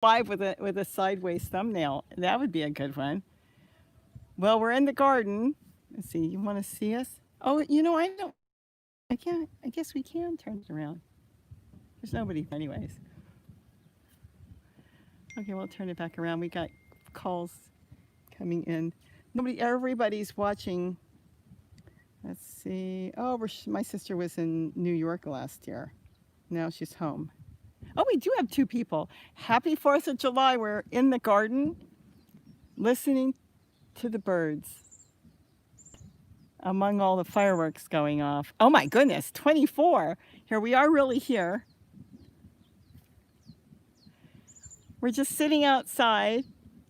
live with a sideways thumbnail. That would be a good one. Well, we're in the garden. Let's see. You want to see us? Oh, I don't. I can't. I guess we can turn it around. There's nobody, anyways. Okay, we'll turn it back around. We got calls coming in. Nobody. Everybody's watching. Let's see. Oh, my sister was in New York last year. Now she's home. Oh, we do have two people. Happy 4th of July. We're in the garden listening to the birds among all the fireworks going off. Oh my goodness, 24. Here we are really here. We're just sitting outside.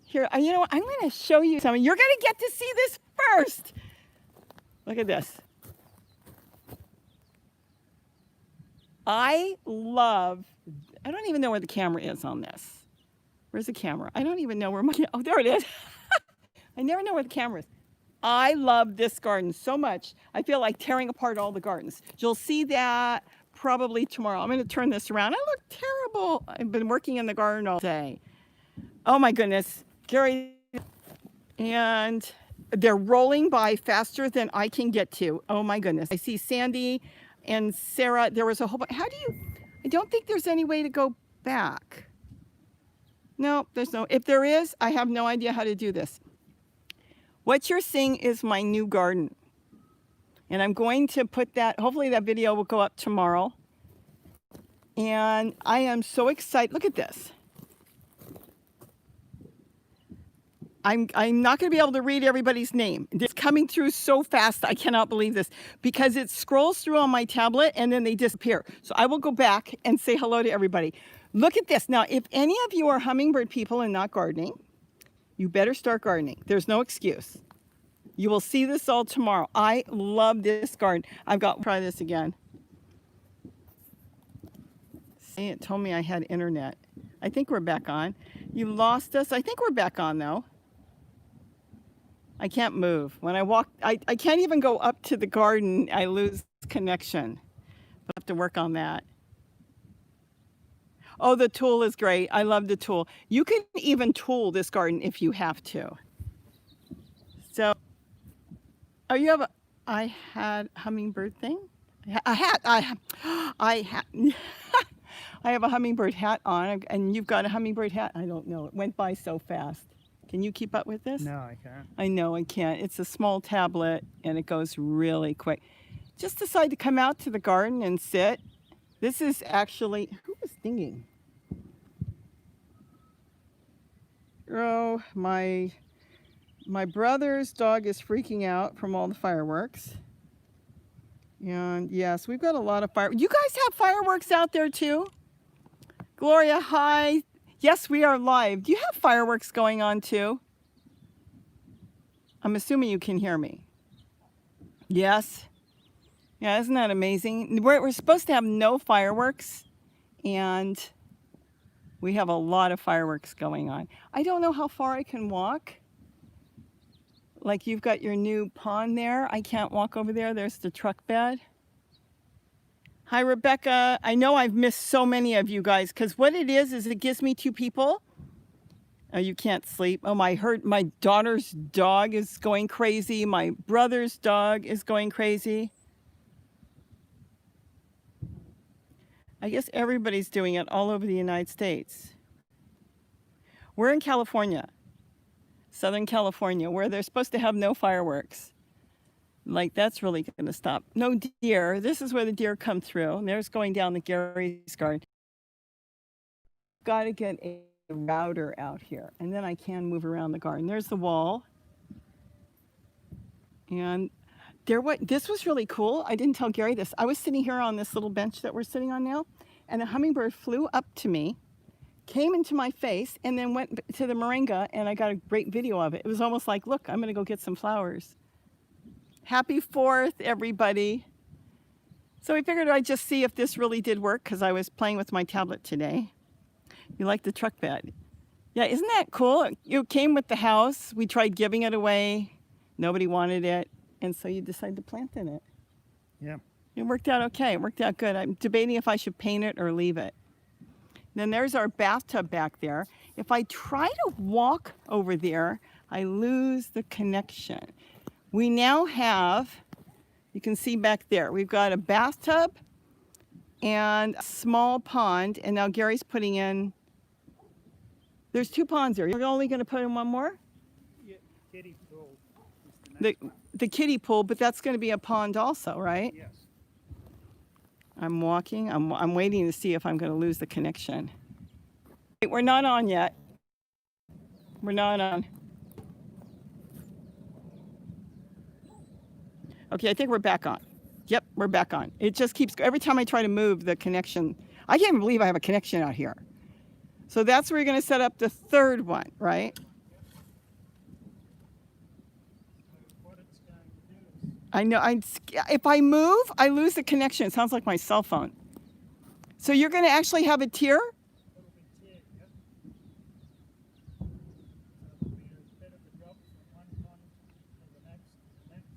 Here, you know what? I'm going to show you something. You're going to get to see this first. Look at this. I don't even know where the camera is on this. Where's the camera? I don't even know where oh, there it is. I never know where the camera is. I love this garden so much. I feel like tearing apart all the gardens. You'll see that probably tomorrow. I'm going to turn this around. I look terrible. I've been working in the garden all day. Oh my goodness. Gary, and they're rolling by faster than I can get to. Oh my goodness. I see Sandy and Sarah. There was a whole bunch. I don't think there's any way to go back. No, there's no. If there is, I have no idea how to do this. What you're seeing is my new garden. And I'm going to put that, hopefully that video will go up tomorrow. And I am so excited. Look at this. I'm not going to be able to read everybody's name. It's coming through so fast. I cannot believe this because it scrolls through on my tablet and then they disappear. So I will go back and say hello to everybody. Look at this. Now, if any of you are hummingbird people and not gardening, you better start gardening. There's no excuse. You will see this all tomorrow. I love this garden. Try this again. See, it told me I had internet. I think we're back on. You lost us. I think we're back on though. I can't move. When I walk, I can't even go up to the garden. I lose connection. I'll have to work on that. Oh, the tool is great. I love the tool. You can even tool this garden if you have to. So, oh, you have I had hummingbird thing? A hat. I have a hummingbird hat on, and you've got a hummingbird hat. I don't know. It went by so fast. Can you keep up with this? No, I can't. I know I can't. It's a small tablet, and it goes really quick. Just decide to come out to the garden and sit. This is actually, who was singing? Oh, my brother's dog is freaking out from all the fireworks. And yes, we've got a lot of fireworks. You guys have fireworks out there too? Gloria, hi. Yes, we are live. Do you have fireworks going on too? I'm assuming you can hear me. Yes. Yeah, isn't that amazing? We're supposed to have no fireworks, and we have a lot of fireworks going on. I don't know how far I can walk. Like you've got your new pond there. I can't walk over there. There's the truck bed. Hi, Rebecca. I know I've missed so many of you guys because what it is it gives me two people. Oh, you can't sleep. Oh, my daughter's dog is going crazy. My brother's dog is going crazy. I guess everybody's doing it all over the United States. We're in California, Southern California, where they're supposed to have no fireworks. Like, that's really going to stop. No deer. This is where the deer come through. And there's going down the Gary's garden. Got to get a router out here, and then I can move around the garden. There's the wall. And this was really cool. I didn't tell Gary this. I was sitting here on this little bench that we're sitting on now, and a hummingbird flew up to me, came into my face, and then went to the moringa, and I got a great video of it. It was almost like, look, I'm going to go get some flowers. Happy 4th, everybody. So I figured I'd just see if this really did work because I was playing with my tablet today. You like the truck bed? Yeah, isn't that cool? It came with the house. We tried giving it away. Nobody wanted it. And so you decided to plant in it. Yeah. It worked out okay. It worked out good. I'm debating if I should paint it or leave it. Then there's our bathtub back there. If I try to walk over there, I lose the connection. We now have, you can see back there, we've got a bathtub and a small pond, and now Gary's putting in, there's 2 ponds there. You're only going to put in 1 more? Yeah, kiddie pool. The kiddie pool, but that's going to be a pond also, right? Yes. I'm walking. I'm waiting to see if I'm going to lose the connection. Wait, we're not on yet. We're not on. Okay, I think we're back on. Yep, we're back on. It just keeps, every time I try to move the connection, I can't even believe I have a connection out here. So that's where you're going to set up the 3rd one, right? What it's going to do is, I know. If I move, I lose the connection. It sounds like my cell phone. So you're going to actually have a tier? it'll be tiered, yep. So there'll be a bit of a drop from one pond to the next, to the next.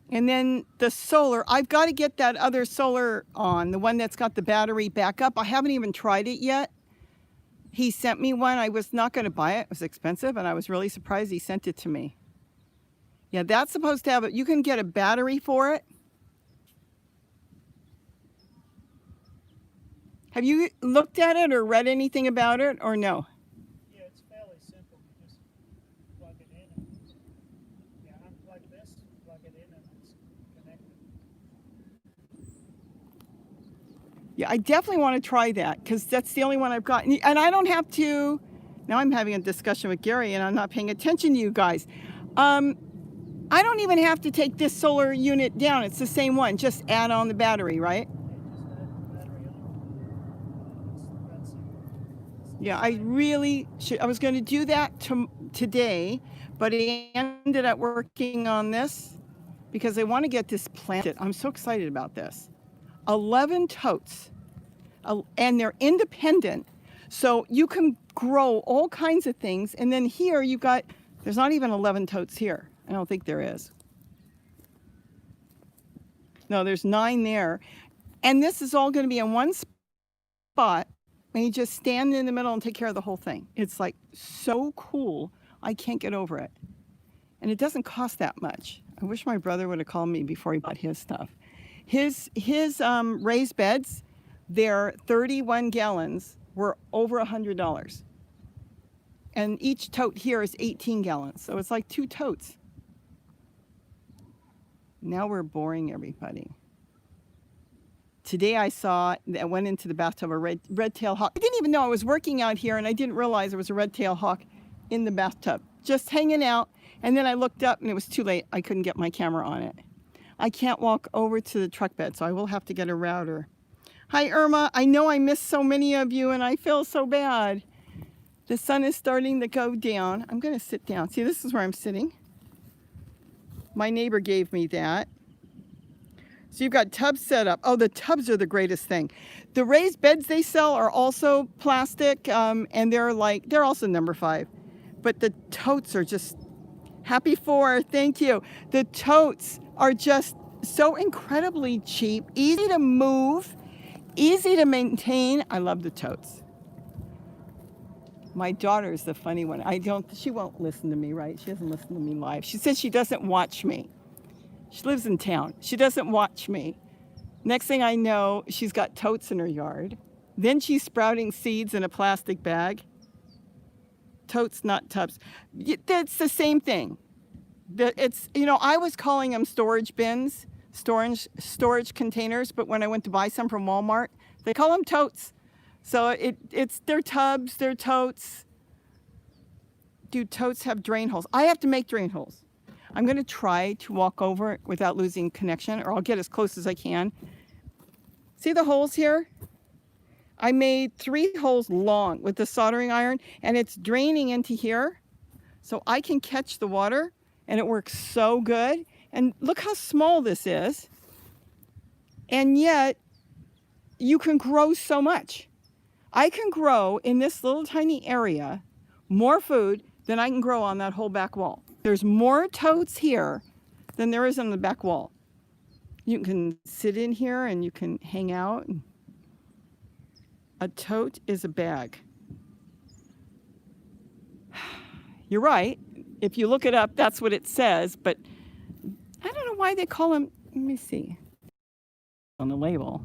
And then the solar, I've got to get that other solar on, the one that's got the battery backup. I haven't even tried it yet. He sent me one. I was not going to buy it. It was expensive, and I was really surprised he sent it to me. Yeah, that's supposed to have it. You can get a battery for it. Have you looked at it or read anything about it, or no? Yeah, it's fairly simple. You just plug it in and unplug this, plug it in, and it's connected. Yeah, I definitely want to try that because that's the only one I've got. And I don't have to, now I'm having a discussion with Gary and I'm not paying attention to you guys. I don't even have to take this solar unit down. It's the same one. Just add on the battery, right? Yeah, just add the battery on. It's that simple. Yeah, I really should. I was going to do that today, but I ended up working on this because I want to get this planted. I'm so excited about this. 11 totes, and they're independent. So you can grow all kinds of things. And then here you got, there's not even 11 totes here. I don't think there is. No, there's 9 there. And this is all going to be in one spot. And you just stand in the middle and take care of the whole thing. It's like so cool. I can't get over it. And it doesn't cost that much. I wish my brother would have called me before he bought his stuff. His raised beds, their 31 gallons were over $100. And each tote here is 18 gallons. So it's like 2 totes. Now we're boring everybody. Today I went into the bathtub, a red-tailed hawk. I didn't even know I was working out here, and I didn't realize there was a red-tailed hawk in the bathtub, just hanging out. And then I looked up and it was too late. I couldn't get my camera on it. I can't walk over to the truck bed, so I will have to get a router. Hi, Irma. I know I missed so many of you, and I feel so bad. The sun is starting to go down. I'm going to sit down. See, this is where I'm sitting. My neighbor gave me that. So you've got tubs set up. Oh, the tubs are the greatest thing. The raised beds they sell are also plastic, and they're also number 5. But the totes are just, happy 4, thank you. The totes are just so incredibly cheap, easy to move, easy to maintain. I love the totes. My daughter's the funny one. She won't listen to me, right? She doesn't listen to me live. She says she doesn't watch me. She lives in town. She doesn't watch me. Next thing I know, she's got totes in her yard. Then she's sprouting seeds in a plastic bag. Totes, not tubs. It's the same thing. I was calling them storage bins, storage containers, but when I went to buy some from Walmart, they call them totes. So they're tubs, they're totes. Do totes have drain holes? I have to make drain holes. I'm going to try to walk over it without losing connection, or I'll get as close as I can. See the holes here? I made 3 holes long with the soldering iron, and it's draining into here. So I can catch the water, and it works so good. And look how small this is. And yet, you can grow so much. I can grow in this little tiny area more food than I can grow on that whole back wall. There's more totes here than there is on the back wall. You can sit in here and you can hang out. A tote is a bag. You're right. If you look it up, that's what it says, but I don't know why they call them. Let me see. On the label.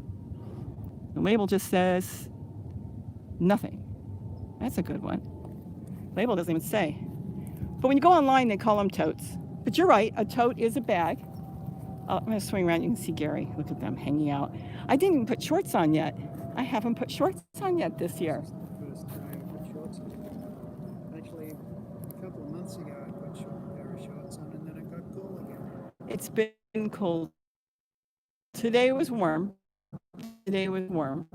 The label just says nothing. That's a good one. Label doesn't even say. But when you go online, they call them totes. But you're right, a tote is a bag. I'm going to swing around. You can see Gary. Look at them hanging out. I didn't even put shorts on yet. I haven't put shorts on yet this year. First time I put shorts on. Actually, a couple of months ago, I put a pair of shorts on, and then it got cool again. It's been cold. Today was warm. Today was warm.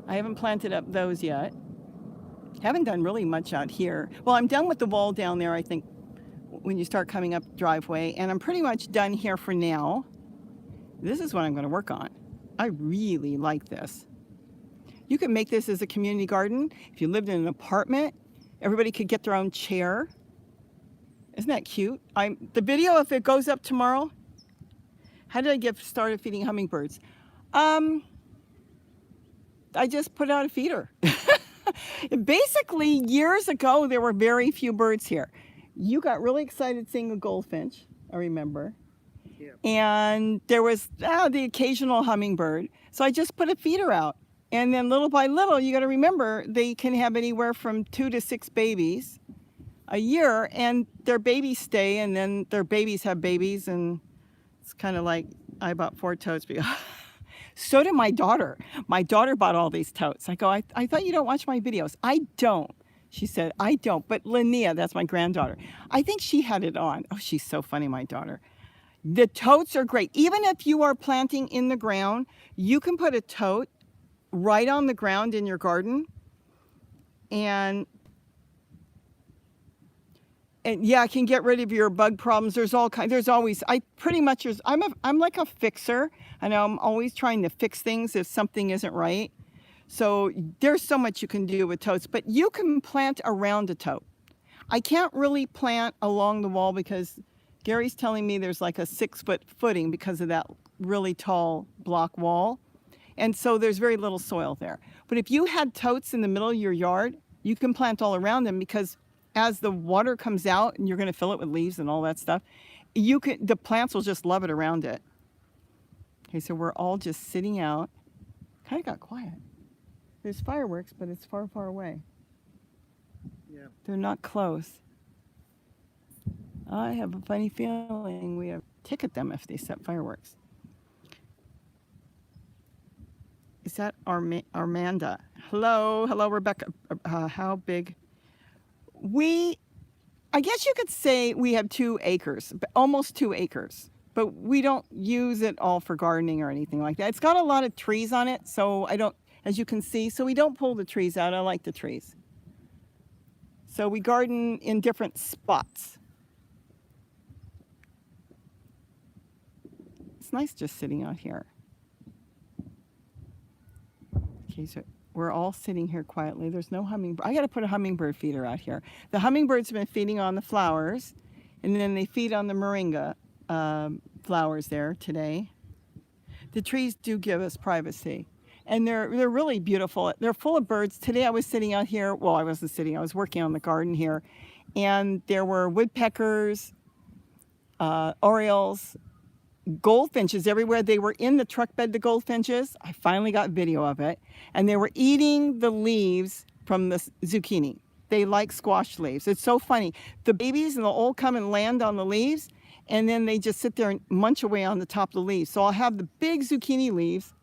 I haven't planted up those yet. Haven't done really much out here. Well, I'm done with the wall down there, I think, when you start coming up the driveway, and I'm pretty much done here for now. This is what I'm going to work on. I really like this. You could make this as a community garden. If you lived in an apartment, everybody could get their own chair. Isn't that cute? The video, if it goes up tomorrow, how did I get started feeding hummingbirds? I just put out a feeder. Basically, years ago, there were very few birds here. You got really excited seeing a goldfinch, I remember. Yeah. And there was the occasional hummingbird. So I just put a feeder out. And then little by little, you got to remember, they can have anywhere from 2 to 6 babies a year. And their babies stay, and then their babies have babies. And it's kind of like I bought 4 totes. So did my daughter. My daughter bought all these totes. I go, I thought you don't watch my videos. I don't. She said, I don't. But Linnea, that's my granddaughter, I think she had it on. Oh, she's so funny, my daughter. The totes are great. Even if you are planting in the ground, you can put a tote right on the ground in your garden. And yeah, it can get rid of your bug problems. There's always, I'm like a fixer. And I'm always trying to fix things if something isn't right. So there's so much you can do with totes, but you can plant around a tote. I can't really plant along the wall because Gary's telling me there's like a 6-foot footing because of that really tall block wall. And so there's very little soil there. But if you had totes in the middle of your yard, you can plant all around them because as the water comes out and you're going to fill it with leaves and all that stuff, the plants will just love it around it. Okay, so we're all just sitting out. Kind of got quiet. There's fireworks, but it's far, far away. Yeah. They're not close. I have a funny feeling we have to ticket them if they set fireworks. Is that Armanda? Hello, Rebecca. How big? I guess you could say we have 2 acres, almost 2 acres. But we don't use it all for gardening or anything like that. It's got a lot of trees on it, so as you can see, so we don't pull the trees out. I like the trees. So we garden in different spots. It's nice just sitting out here. Okay, so we're all sitting here quietly. There's no hummingbird. I got to put a hummingbird feeder out here. The hummingbirds have been feeding on the flowers, and then they feed on the moringa flowers there today. The trees do give us privacy, and they're really beautiful. They're full of birds. Today I was sitting out here. Well, I wasn't sitting. I was working on the garden here, and there were woodpeckers, orioles, goldfinches everywhere. They were in the truck bed, the goldfinches. I finally got video of it, and they were eating the leaves from the zucchini. They like squash leaves. It's so funny. The babies and they'll all come and land on the leaves, and then they just sit there and munch away on the top of the leaves. So I'll have the big zucchini leaves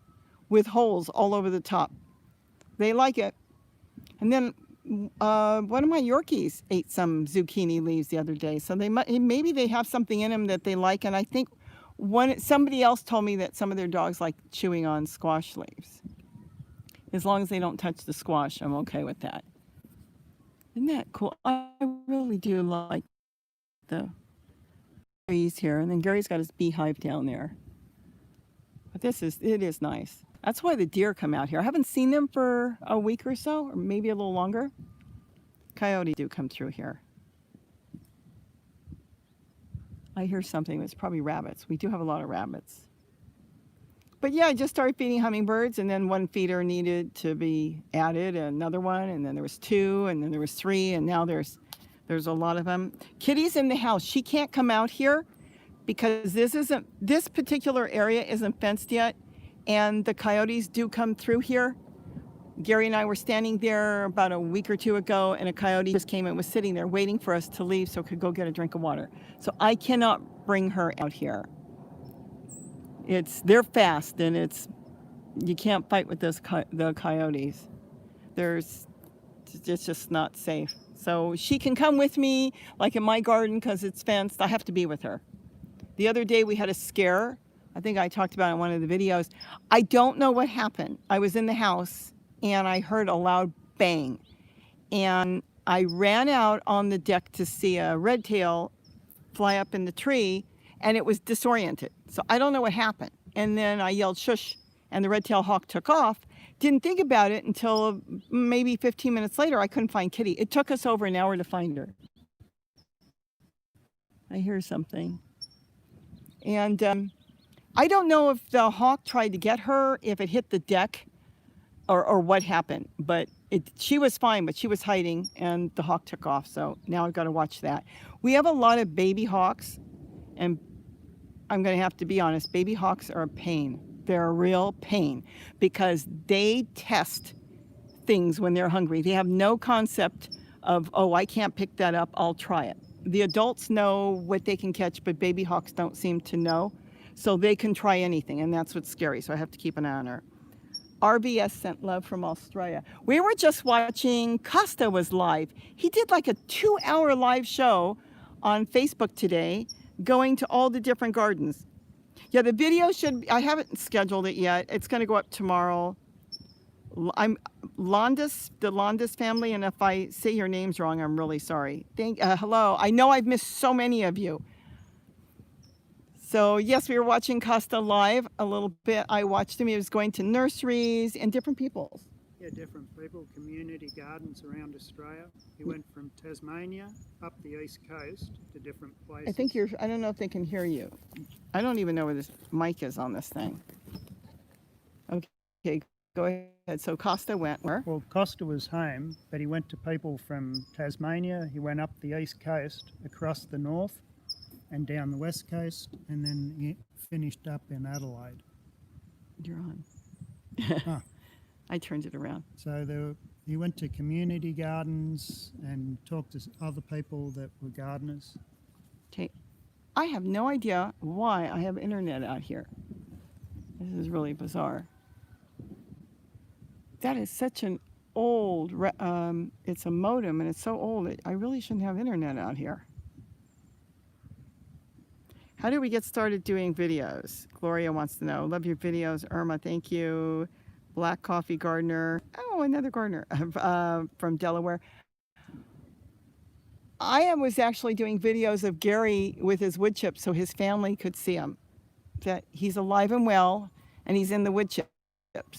with holes all over the top. They like it. And then one of my Yorkies ate some zucchini leaves the other day. So maybe they have something in them that they like. And I think somebody else told me that some of their dogs like chewing on squash leaves. As long as they don't touch the squash, I'm okay with that. Isn't that cool? I really do like the trees here. And then Gary's got his beehive down there. But it is nice. That's why the deer come out here. I haven't seen them for a week or so, or maybe a little longer. Coyotes do come through here. I hear something. It's probably rabbits. We do have a lot of rabbits. But yeah, I just started feeding hummingbirds, and then one feeder needed to be added, another one, and then there was two, and then there was three, and now there's a lot of them. Kitty's in the house. She can't come out here because this particular area isn't fenced yet, and the coyotes do come through here. Gary and I were standing there about a week or two ago, and a coyote just came and was sitting there waiting for us to leave so it could go get a drink of water. So I cannot bring her out here. They're fast, and you can't fight with the coyotes. It's just not safe. So she can come with me, like in my garden, because it's fenced. I have to be with her. The other day we had a scare. I think I talked about it in one of the videos. I don't know what happened. I was in the house and I heard a loud bang. And I ran out on the deck to see a red tail fly up in the tree, and it was disoriented. So I don't know what happened. And then I yelled shush, and the red-tailed hawk took off. Didn't think about it until maybe 15 minutes later. I couldn't find Kitty. It took us over an hour to find her. I hear something. And I don't know if the hawk tried to get her, if it hit the deck, or what happened. But she was fine, but she was hiding, and the hawk took off. So now I've got to watch that. We have a lot of baby hawks, and I'm going to have to be honest, baby hawks are a pain. They're a real pain because they test things when they're hungry. They have no concept of, oh, I can't pick that up, I'll try it. The adults know what they can catch, but baby hawks don't seem to know. So they can try anything, and that's what's scary. So I have to keep an eye on her. RVS sent love from Australia. We were just watching, Costa was live. He did like a 2-hour live show on Facebook today, going to all the different gardens. Yeah, the video I haven't scheduled it yet. It's going to go up tomorrow. I'm the Landis family, and if I say your names wrong, I'm really sorry. Hello. I know I've missed so many of you. So yes, we were watching Costa live a little bit. I watched him. He was going to nurseries and different people's. Yeah, different people, community gardens around Australia. He went from Tasmania up the east coast to different places. I don't know if they can hear you. I don't even know where this mic is on this thing. Okay, go ahead. So Costa went where? Well, Costa was home, but he went to people from Tasmania. He went up the east coast, across the north, and down the west coast, and then he finished up in Adelaide. You're on. Ah. I turned it around. So he went to community gardens and talked to other people that were gardeners. Okay, I have no idea why I have internet out here. This is really bizarre. That is such an old, it's a modem, and it's so old, I really shouldn't have internet out here. How do we get started doing videos? Gloria wants to know. Love your videos. Irma, thank you. Black Coffee Gardener. Oh, another gardener from Delaware. I was actually doing videos of Gary with his wood chips so his family could see him. That he's alive and well, and he's in the wood chips.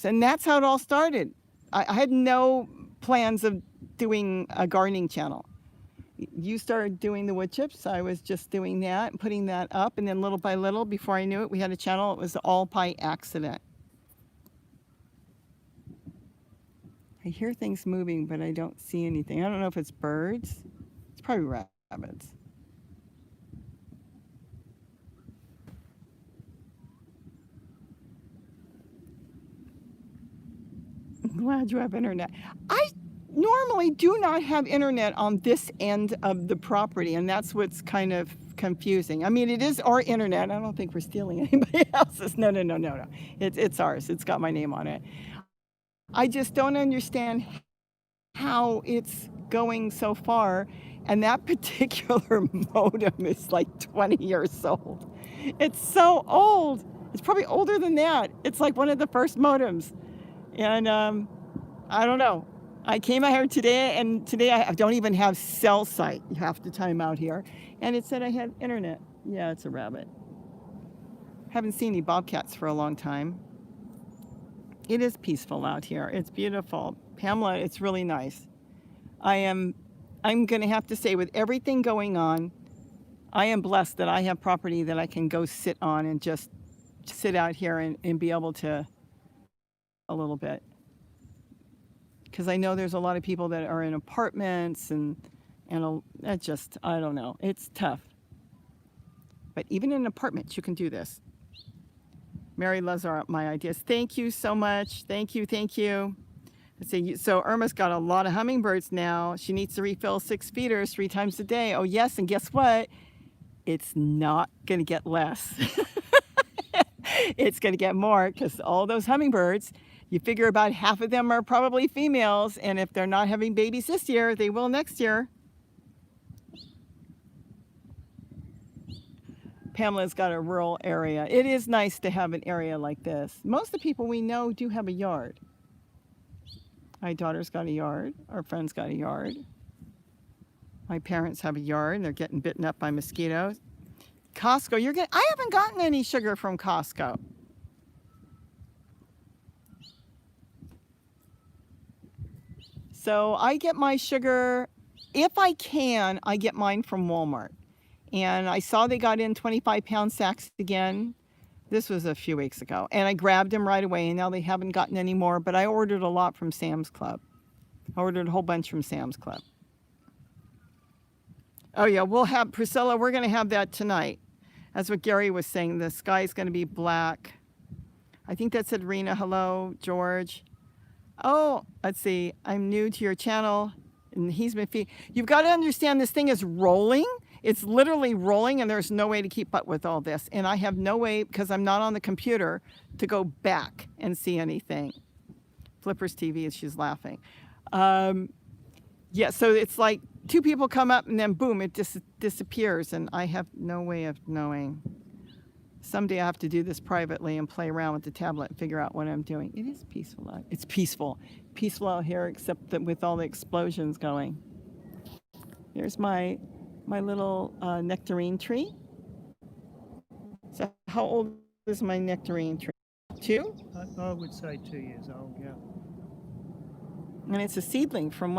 And that's how it all started. I had no plans of doing a gardening channel. You started doing the wood chips. I was just doing that and putting that up. And then little by little, before I knew it, we had a channel. It was all by accident. I hear things moving, but I don't see anything. I don't know if it's birds. It's probably rabbits. I'm glad you have internet. I normally do not have internet on this end of the property, and that's what's kind of confusing. I mean, it is our internet. I don't think we're stealing anybody else's. No. It's ours. It's got my name on it. I just don't understand how it's going so far, and that particular modem is like 20 years old. It's so old. It's probably older than that. It's like one of the first modems. And I don't know. I came out here today, and today I don't even have cell site half the time out here. And it said I had internet. Yeah, it's a rabbit. Haven't seen any bobcats for a long time. It is peaceful out here. It's beautiful. Pamela, it's really nice. I'm going to have to say, with everything going on, I am blessed that I have property that I can go sit on and just sit out here and be able to a little bit. Because I know there's a lot of people that are in apartments and that just, I don't know, it's tough. But even in apartments, you can do this. Mary loves my ideas. Thank you so much. Thank you, thank you. So Irma's got a lot of hummingbirds now. She needs to refill 6 feeders 3 times a day. Oh yes, and guess what? It's not going to get less. It's going to get more because all those hummingbirds, you figure about half of them are probably females, and if they're not having babies this year, they will next year. Pamela's got a rural area. It is nice to have an area like this. Most of the people we know do have a yard. My daughter's got a yard. Our friend's got a yard. My parents have a yard, and they're getting bitten up by mosquitoes. Costco, I haven't gotten any sugar from Costco. So I get my sugar, if I can, I get mine from Walmart. And I saw they got in 25-pound sacks again. This was a few weeks ago. And I grabbed them right away, and now they haven't gotten any more. But I ordered a lot from Sam's Club. I ordered a whole bunch from Sam's Club. Oh, yeah, Priscilla, we're going to have that tonight. That's what Gary was saying. The sky's going to be black. I think that said Rena. Hello, George. Oh, let's see. I'm new to your channel. And he's been You've got to understand this thing is rolling. It's literally rolling, and there's no way to keep up with all this. And I have no way, because I'm not on the computer, to go back and see anything. Flippers TV, she's laughing. Yeah, so it's like 2 people come up, and then boom, it disappears, and I have no way of knowing. Someday I have to do this privately and play around with the tablet and figure out what I'm doing. It is peaceful out. It's peaceful. Peaceful out here, except that with all the explosions going. Here's my little nectarine tree. So how old is my nectarine tree? 2? I would say 2 years old, yeah. And it's a seedling from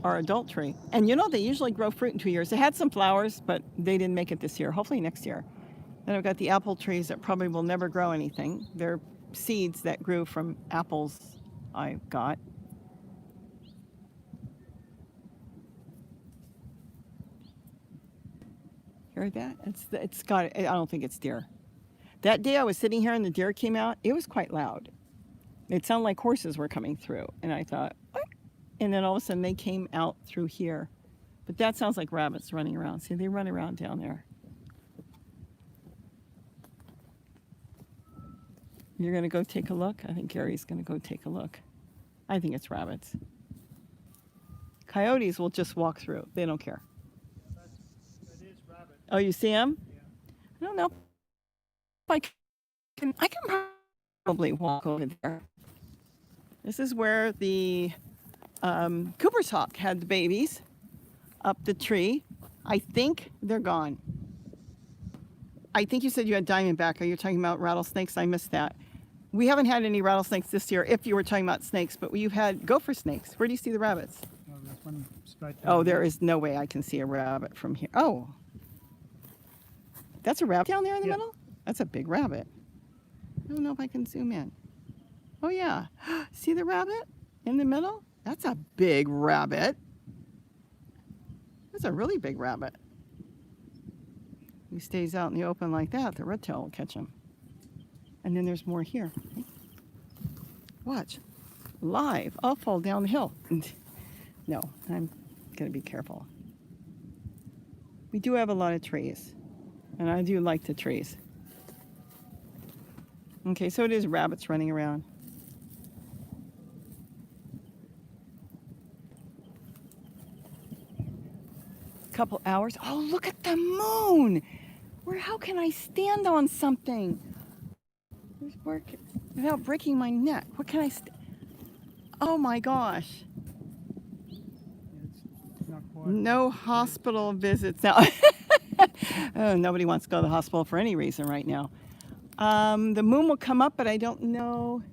our adult tree. And you know, they usually grow fruit in 2 years. They had some flowers, but they didn't make it this year. Hopefully next year. Then I've got the apple trees that probably will never grow anything. They're seeds that grew from apples I got. Hear that? It's got. I don't think it's deer. That day I was sitting here and the deer came out. It was quite loud. It sounded like horses were coming through, and I thought, what? And then all of a sudden they came out through here. But that sounds like rabbits running around. See, they run around down there. You're gonna go take a look? I think Gary's gonna go take a look. I think it's rabbits. Coyotes will just walk through. They don't care. It is rabbit. Oh, you see them? Yeah. I don't know. I can probably walk over there. This is where the Cooper's hawk had the babies up the tree. I think they're gone. I think you said you had diamondback. Are you talking about rattlesnakes? I missed that. We haven't had any rattlesnakes this year, if you were talking about snakes, but you've had gopher snakes. Where do you see the rabbits? Well, there's one straight Oh, there is no way I can see a rabbit from here. Oh, that's a rabbit down there in the middle? That's a big rabbit. I don't know if I can zoom in. Oh, yeah. See the rabbit in the middle? That's a big rabbit. That's a really big rabbit. He stays out in the open like that, the red tail will catch him. And then there's more here. Watch. Live. I'll fall down the hill. No, I'm going to be careful. We do have a lot of trees. And I do like the trees. Okay, so it is rabbits running around. Couple hours. Oh, look at the moon. How can I stand on something? Without breaking my neck. What can I Oh my gosh. It's not quite. No hospital visits now. Oh, nobody wants to go to the hospital for any reason right now. The moon will come up, but I don't know.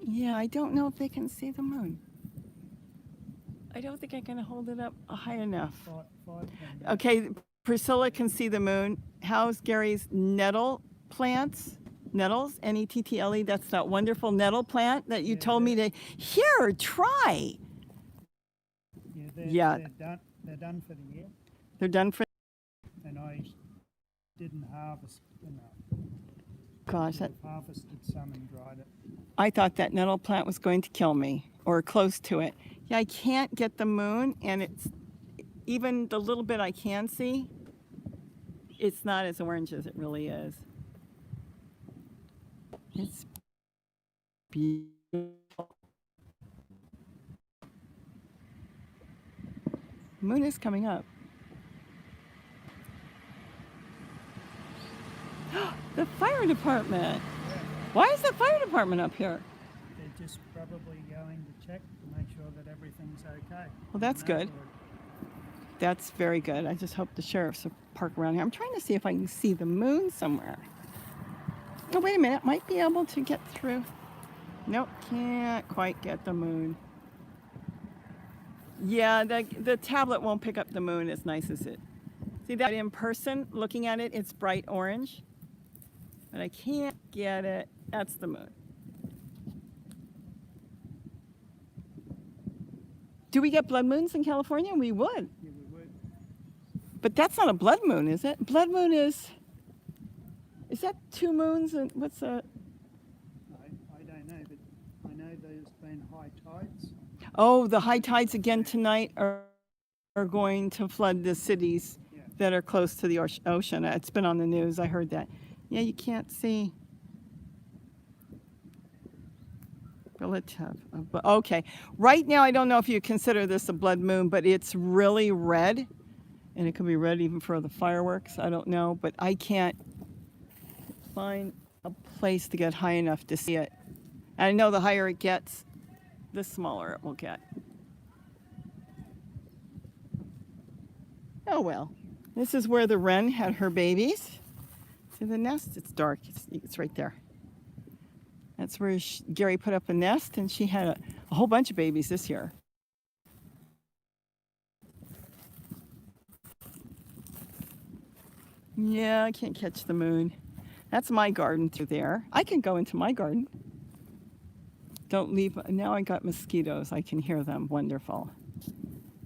Yeah, I don't know if they can see the moon. I don't think I can hold it up high enough. Five Okay, Priscilla can see the moon. How's Gary's nettle? plants, nettles, N-E-T-T-L-E. That's that wonderful nettle plant that you Yeah, told me to, here, try. Yeah, they're done for the year, They're done for, and I didn't harvest enough. gosh, I've harvested some and dried it. I thought that nettle plant was going to kill me, or close to it. Yeah, I can't get the moon, and it's, even the little bit I can see, it's not as orange as it really is. It's beautiful. Moon is coming up. The fire department. Why is the fire department up here? They're just probably going to check to make sure that everything's okay. Well, that's good. Neighbourhood. That's very good. I just hope the sheriffs will park around here. I'm trying to see if I can see the moon somewhere. Oh, wait a minute. Might be able to get through. Nope, can't quite get the moon. Yeah, the tablet won't pick up the moon as nice as it. See that in person, looking at it, it's bright orange. But I can't get it. That's the moon. Do we get blood moons in California? We would. Yeah, we would. But that's not a blood moon, is it? Blood moon is that 2 moons and what's a? I don't know, but I know there's been high tides. Oh, the high tides again tonight are going to flood the cities that are close to the ocean. It's been on the news. I heard that. Yeah, you can't see. Relative. Okay. Right now, I don't know if you consider this a blood moon, but it's really red. And it could be red even for the fireworks. I don't know. But I can't find a place to get high enough to see it. And I know the higher it gets, the smaller it will get. Oh well. This is where the wren had her babies. See the nest? It's dark. It's right there. That's where Gary put up a nest, and she had a whole bunch of babies this year. Yeah, I can't catch the moon. That's my garden through there. I can go into my garden. Don't leave. Now I got mosquitoes. I can hear them. Wonderful.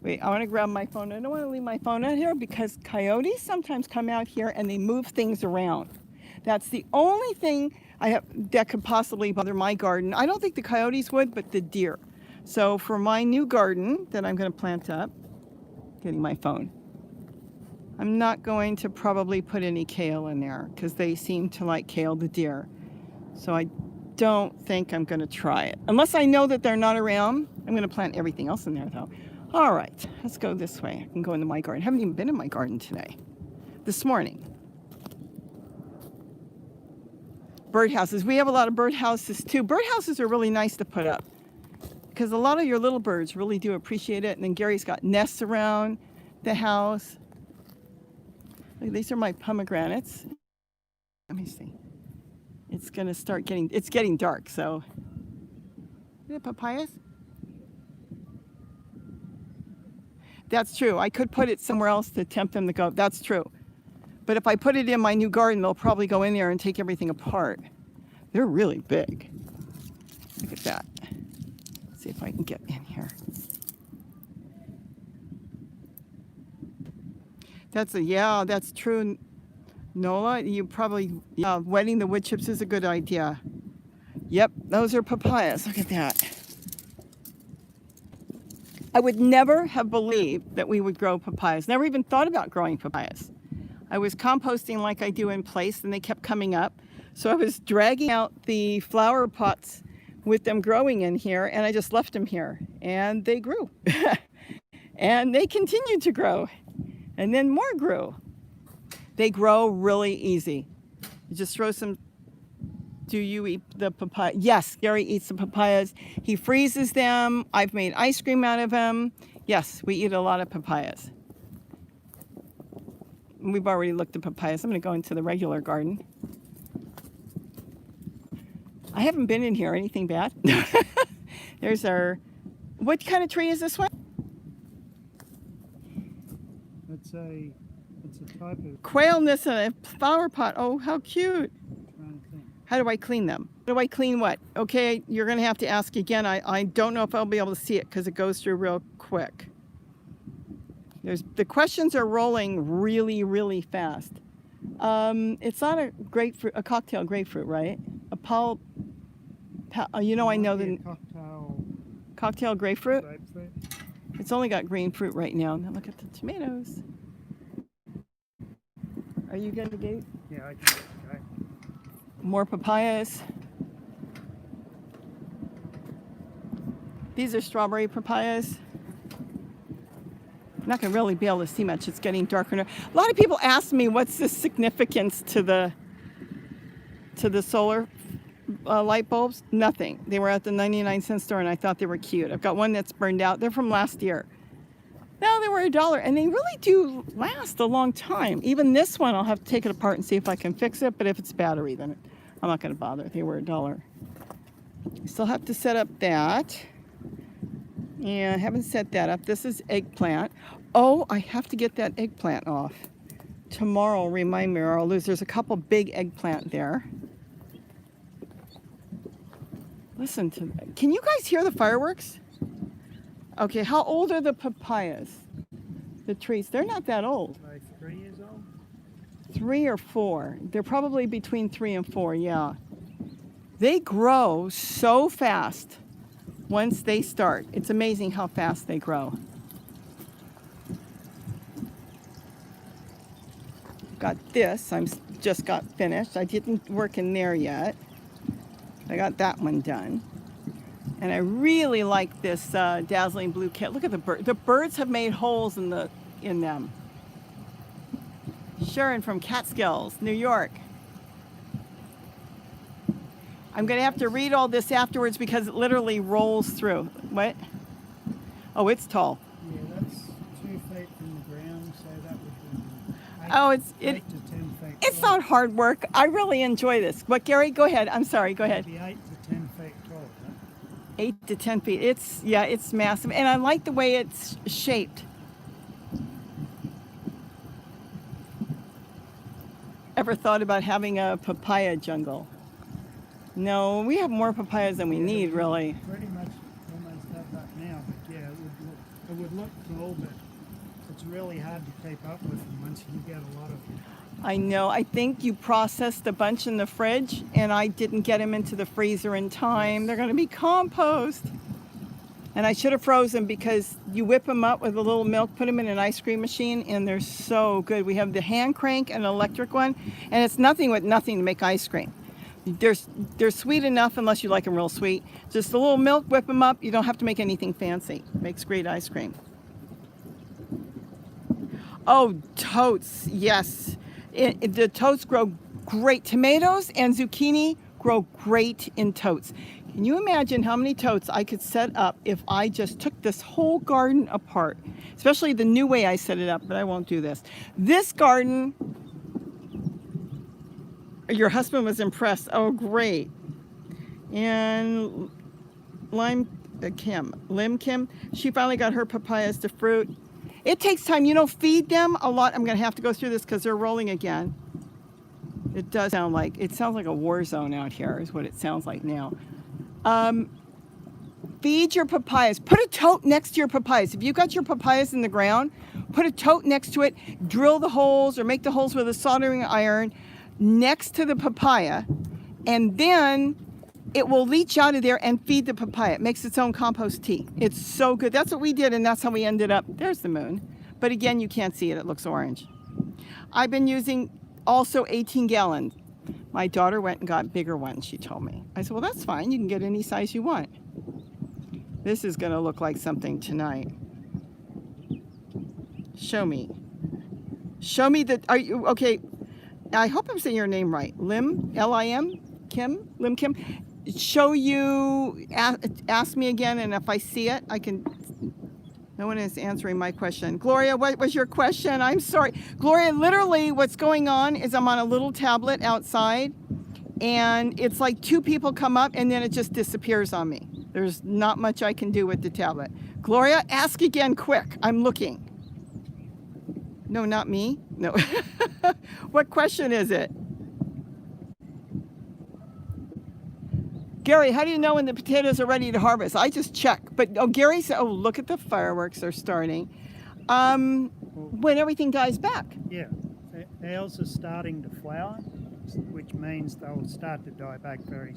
Wait, I want to grab my phone. I don't want to leave my phone out here because coyotes sometimes come out here and they move things around. That's the only thing I have that could possibly bother my garden. I don't think the coyotes would, but the deer. So for my new garden that I'm going to plant up, getting my phone, I'm not going to probably put any kale in there because they seem to like kale, the deer. So I don't think I'm going to try it. Unless I know that they're not around, I'm going to plant everything else in there though. All right, let's go this way. I can go into my garden. I haven't even been in my garden today. This morning. Birdhouses. We have a lot of birdhouses too. Birdhouses are really nice to put up because a lot of your little birds really do appreciate it. And then Gary's got nests around the house. Look, these are my pomegranates. Let me see. It's gonna start getting, it's getting dark, so. Are the papayas? That's true. I could put it somewhere else to tempt them to go. That's true. But if I put it in my new garden, they'll probably go in there and take everything apart. They're really big. Look at that. Let's see if I can get in here. Yeah, that's true. Nola, you probably, wetting the wood chips is a good idea. Yep, those are papayas. Look at that. I would never have believed that we would grow papayas. Never even thought about growing papayas. I was composting like I do in place, and they kept coming up. So I was dragging out the flower pots with them growing in here, and I just left them here. And they grew. And they continued to grow. And then more grew. They grow really easy. You just throw some. Do you eat the papaya? Yes, Gary eats the papayas. He freezes them. I've made ice cream out of them. Yes, we eat a lot of papayas. We've already looked at papayas. I'm going to go into the regular garden. I haven't been in here. Anything bad? There's our. What kind of tree is this one? It's a type of Quailness in a flower pot. Oh, how cute. How do I clean them? How do I clean what? Okay, you're going to have to ask again. I don't know if I'll be able to see it because it goes through real quick. The questions are rolling really, really fast. It's not a grapefruit, a cocktail grapefruit, right? You know, I know the cocktail grapefruit. It's only got green fruit right now. Now look at the tomatoes. Are you going to get? Yeah, I can. Okay. More papayas. These are strawberry papayas. I'm not going to really be able to see much. It's getting darker now. A lot of people ask me what's the significance to the solar light bulbs. Nothing. They were at the 99-cent store and I thought they were cute. I've got one that's burned out. They're from last year. Now they were $1 and they really do last a long time. Even this one, I'll have to take it apart and see if I can fix it. But if it's battery, then I'm not going to bother. They were $1. Still have to set up that. Yeah, I haven't set that up. This is eggplant. Oh, I have to get that eggplant off. Tomorrow, remind me or I'll lose. There's a couple big eggplant there. Listen to that. Can you guys hear the fireworks? Okay, how old are the papayas? The trees, they're not that old. Like 3 years old? 3 or 4. They're probably between 3 and 4, yeah. They grow so fast once they start. It's amazing how fast they grow. Got this, just got finished. I didn't work in there yet. I got that one done. And I really like this dazzling blue kit. Look at the bird. The birds have made holes in them. Sharon from Catskills, New York. I'm going to have to read all this afterwards because it literally rolls through. What? Oh, it's tall. Yeah, that's 2 feet from the ground, so that would be 8 to 10 feet. It's not hard work. I really enjoy this. What, Gary? Go ahead. I'm sorry. Go ahead. It'd be 8 to 10 feet tall. Huh? 8 to 10 feet. It's massive. And I like the way it's shaped. Ever thought about having a papaya jungle? No, we have more papayas than we need, really. Pretty much almost have that now, but yeah, it would look cool, but it's really hard to keep up with them once you get a lot of them. I know. I think you processed a bunch in the fridge, and I didn't get them into the freezer in time. They're going to be compost. And I should have frozen because you whip them up with a little milk, put them in an ice cream machine, and they're so good. We have the hand crank and an electric one, and it's nothing with nothing to make ice cream. They're sweet enough unless you like them real sweet. Just a little milk, whip them up. You don't have to make anything fancy. Makes great ice cream. Oh, totes, yes. The totes grow great. Tomatoes and zucchini grow great in totes. Can you imagine how many totes I could set up if I just took this whole garden apart? Especially the new way I set it up, but I won't do this. This garden, your husband was impressed. Oh, great. And Lim Kim, she finally got her papayas to fruit. It takes time, feed them a lot. I'm going to have to go through this because they're rolling again. It sounds like a war zone out here is what it sounds like now. Feed your papayas. Put a tote next to your papayas. If you've got your papayas in the ground, put a tote next to it. Drill the holes or make the holes with a soldering iron next to the papaya. And then it will leach out of there and feed the papaya. It makes its own compost tea. It's so good. That's what we did, and that's how we ended up. There's the moon. But again, you can't see it. It looks orange. I've been using also 18 gallons. My daughter went and got bigger ones, she told me. I said, well, that's fine. You can get any size you want. This is going to look like something tonight. Show me. Show me that. Are you okay? I hope I'm saying your name right. Lim, L-I-M, Kim, Lim Kim. Show you, ask me again, and if I see it, I can. No one is answering my question. Gloria, what was your question? I'm sorry. Gloria, literally what's going on is I'm on a little tablet outside, and it's like 2 people come up, and then it just disappears on me. There's not much I can do with the tablet. Gloria, ask again quick. I'm looking. No, not me. No. What question is it? Gary, how do you know when the potatoes are ready to harvest? I just check. But Gary said, look at the fireworks are starting. When everything dies back. Yeah, ours are starting to flower, which means they'll start to die back very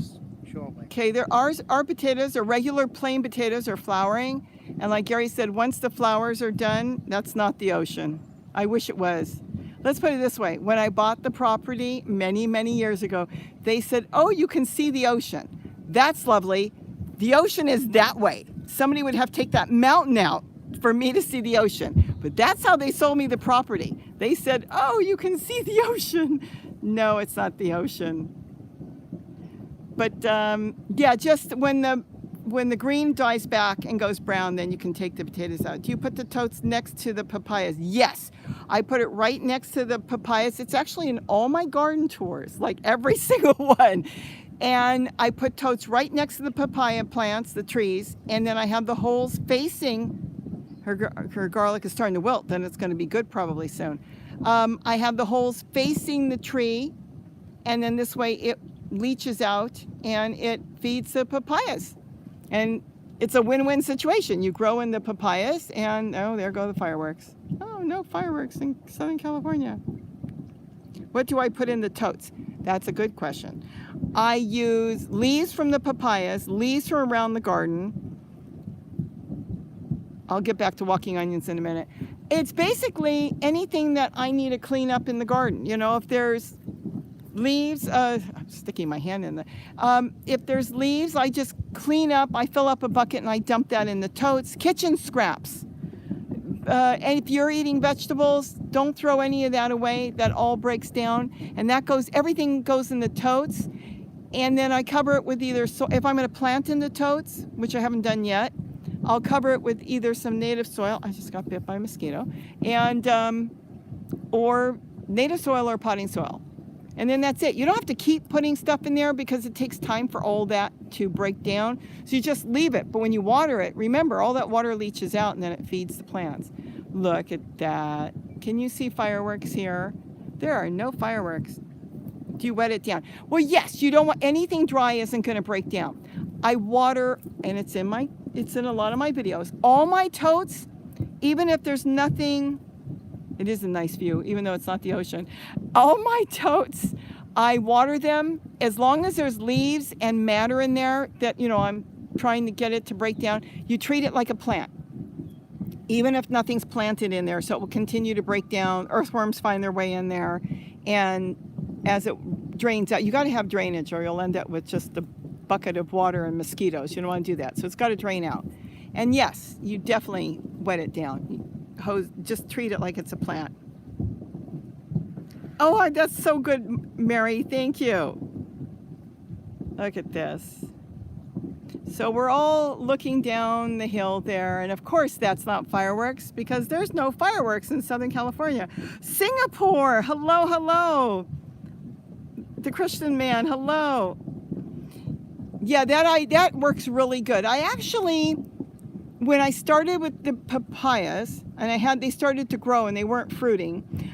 shortly. Okay, our potatoes are regular plain potatoes are flowering. And like Gary said, once the flowers are done, that's not the ocean. I wish it was. Let's put it this way. When I bought the property many, many years ago, they said, oh, you can see the ocean. That's lovely. The ocean is that way. Somebody would have to take that mountain out for me to see the ocean. But that's how they sold me the property. They said, oh, you can see the ocean. No, it's not the ocean. But yeah, just when the green dies back and goes brown, then you can take the potatoes out. Do you put the totes next to the papayas? Yes, I put it right next to the papayas. It's actually in all my garden tours, like every single one. And I put totes right next to the papaya plants, the trees, and then I have the holes facing. Her garlic is starting to wilt, then it's going to be good probably soon. I have the holes facing the tree, and then this way it leaches out and it feeds the papayas. And it's a win-win situation. You grow in the papayas and, oh, there go the fireworks. Oh, no fireworks in Southern California. What do I put in the totes? That's a good question. I use leaves from the papayas, leaves from around the garden. I'll get back to walking onions in a minute. It's basically anything that I need to clean up in the garden. You know, if there's leaves, I'm sticking my hand in there. If there's leaves, I just clean up, I fill up a bucket and I dump that in the totes. Kitchen scraps. And if you're eating vegetables, don't throw any of that away. That all breaks down. And that goes, everything goes in the totes. And then I cover it with either, if I'm going to plant in the totes, which I haven't done yet, I'll cover it with either some native soil. I just got bit by a mosquito. And, or native soil or potting soil. And then that's it. You don't have to keep putting stuff in there because it takes time for all that to break down. So you just leave it. But when you water it, remember, all that water leaches out and then it feeds the plants. Look at that. Can you see fireworks here? There are no fireworks. Do you wet it down? Well, yes, you don't want anything dry isn't going to break down. I water, and it's in a lot of my videos. All my totes, even if there's nothing, it is a nice view, even though it's not the ocean. All my totes, I water them as long as there's leaves and matter in there that, you know, I'm trying to get it to break down. You treat it like a plant, even if nothing's planted in there, so it will continue to break down. Earthworms find their way in there, and as it drains out, you got to have drainage or you'll end up with just a bucket of water and mosquitoes. You don't want to do that, so it's got to drain out. And yes, you definitely wet it down. Just treat it like it's a plant. Oh, that's so good, Mary. Thank you. Look at this. So we're all looking down the hill there, and of course that's not fireworks because there's no fireworks in Southern California. Singapore, hello, hello. The Christian man, hello. Yeah, that works really good. I actually, when I started with the papayas, and they started to grow and they weren't fruiting,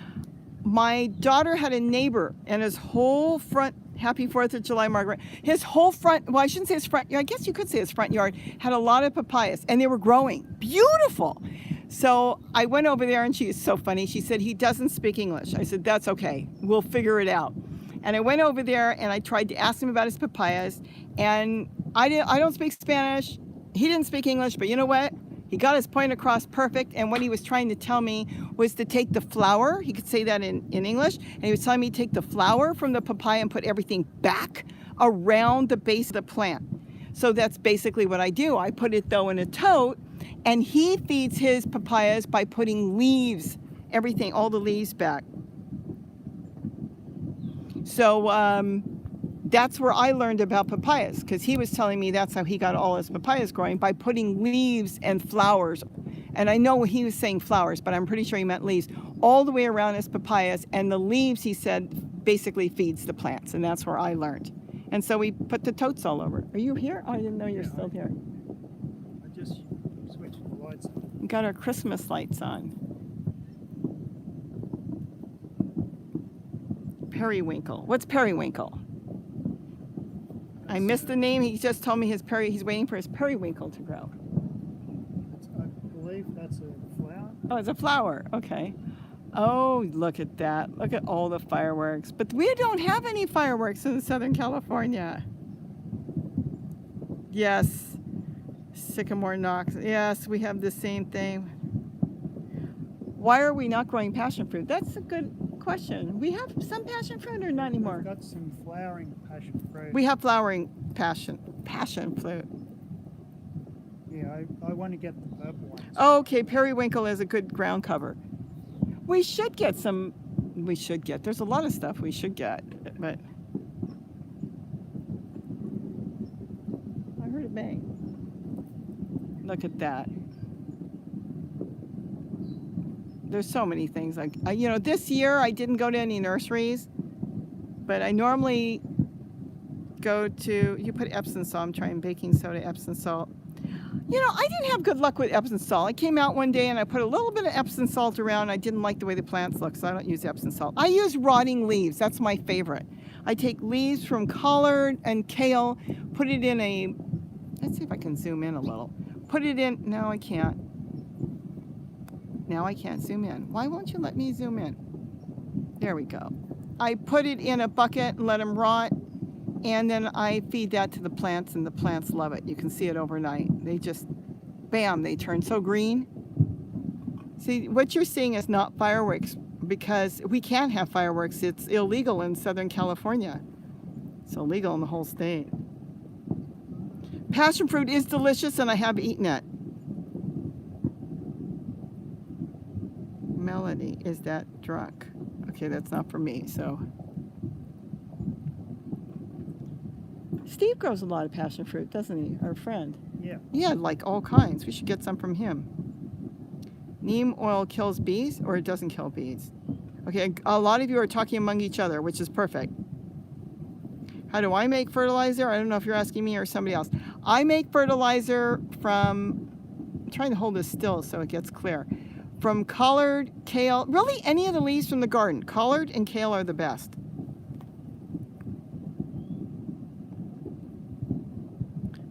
my daughter had a neighbor and his whole front, happy 4th of July, Margaret, his whole front, well, I shouldn't say his front, I guess you could say his front yard, had a lot of papayas and they were growing. Beautiful. So I went over there and she is so funny. She said, he doesn't speak English. I said, that's okay. We'll figure it out. And I went over there and I tried to ask him about his papayas, and I don't speak Spanish. He didn't speak English, but you know what? He got his point across perfect, and what he was trying to tell me was to take the flower, he could say that in English, and he was telling me to take the flower from the papaya and put everything back around the base of the plant. So that's basically what I do. I put it though in a tote, and he feeds his papayas by putting leaves, everything, all the leaves back. So that's where I learned about papayas, because he was telling me that's how he got all his papayas growing, by putting leaves and flowers. And I know he was saying flowers, but I'm pretty sure he meant leaves all the way around his papayas. And the leaves, he said, basically feeds the plants. And that's where I learned. And so we put the totes all over. Are you here? Oh, I didn't know you're still here. I just switched the lights on. We got our Christmas lights on. Periwinkle. What's periwinkle? I missed the name. He just told me he's waiting for his periwinkle to grow. I believe that's a flower. Oh, it's a flower. Okay. Oh, look at that. Look at all the fireworks. But we don't have any fireworks in Southern California. Yes. Sycamore Knox. Yes, we have the same thing. Why are we not growing passion fruit? That's a good question. We have some passion fruit or not anymore? We've got some flowering passion fruit. We have flowering passion fruit. Yeah, I want to get the purple ones. Oh, okay, periwinkle is a good ground cover. We should get some. There's a lot of stuff we should get, but I heard a bang. Look at that. There's so many things. Like, this year I didn't go to any nurseries, but I normally go to, you put Epsom salt, I'm trying baking soda, Epsom salt. I didn't have good luck with Epsom salt. I came out one day and I put a little bit of Epsom salt around. I didn't like the way the plants look, so I don't use Epsom salt. I use rotting leaves. That's my favorite. I take leaves from collard and kale, put it in a, let's see if I can zoom in a little. Put it in, no, I can't. Now I can't zoom in. Why won't you let me zoom in? There we go. I put it in a bucket and let them rot, and then I feed that to the plants, and the plants love it. You can see it overnight. They just, bam, they turn so green. See, what you're seeing is not fireworks, because we can't have fireworks. It's illegal in Southern California. It's illegal in the whole state. Passion fruit is delicious, and I have eaten it. Melody, is that drunk? Okay, that's not for me, so. Steve grows a lot of passion fruit, doesn't he? Our friend. Yeah. Yeah, like all kinds. We should get some from him. Neem oil kills bees, or it doesn't kill bees? Okay, a lot of you are talking among each other, which is perfect. How do I make fertilizer? I don't know if you're asking me or somebody else. I make fertilizer from, I'm trying to hold this still so it gets clear. From collard, kale, really any of the leaves from the garden. Collard and kale are the best.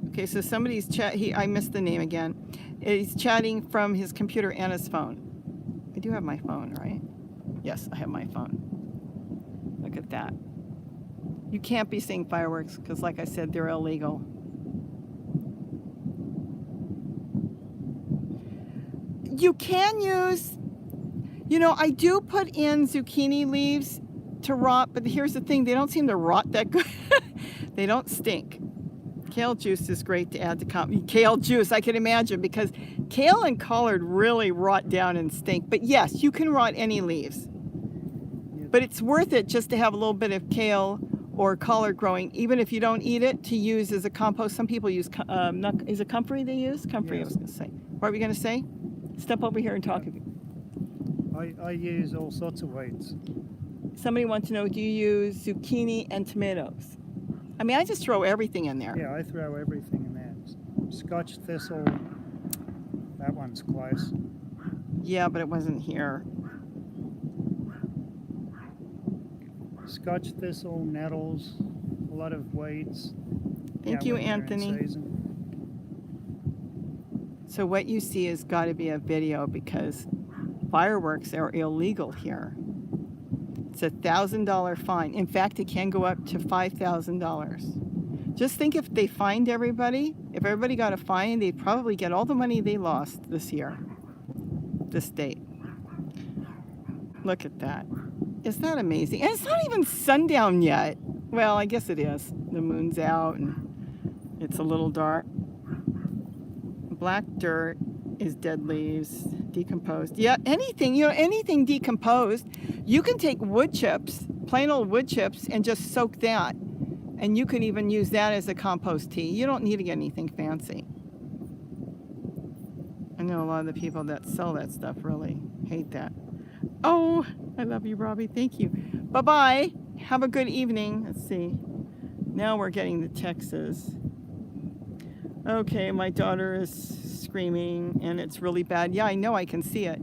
Okay, so somebody's I missed the name again. He's chatting from his computer and his phone. I do have my phone, right? Yes, I have my phone. Look at that. You can't be seeing fireworks because, like I said, they're illegal. You can use, I do put in zucchini leaves to rot, but here's the thing, they don't seem to rot that good. They don't stink. Kale juice is great to add to kale juice, I can imagine, because kale and collard really rot down and stink. But yes, you can rot any leaves. But it's worth it just to have a little bit of kale or collard growing, even if you don't eat it, to use as a compost. Some people use, is it comfrey they use? Comfrey, yes. I was going to say. What were we going to say? Step over here and talk. I use all sorts of weeds. Somebody wants to know, do you use zucchini and tomatoes? I mean, I just throw everything in there. Yeah, I throw everything in there. Scotch thistle, that one's close. Yeah, but it wasn't here. Scotch thistle, nettles, a lot of weeds. Thank you, Anthony. So what you see has got to be a video, because fireworks are illegal here. It's a $1,000 fine. In fact, it can go up to $5,000. Just think, if they fined everybody, if everybody got a fine, they'd probably get all the money they lost this year, this state. Look at that. Isn't that amazing? And it's not even sundown yet. Well, I guess it is. The moon's out and it's a little dark. Black dirt is dead leaves, decomposed. Yeah, anything, anything decomposed. You can take wood chips, plain old wood chips, and just soak that. And you can even use that as a compost tea. You don't need to get anything fancy. I know a lot of the people that sell that stuff really hate that. Oh, I love you, Robbie. Thank you. Bye-bye. Have a good evening. Let's see. Now we're getting the texts. Okay, my daughter is screaming, and it's really bad. Yeah, I know. I can see it.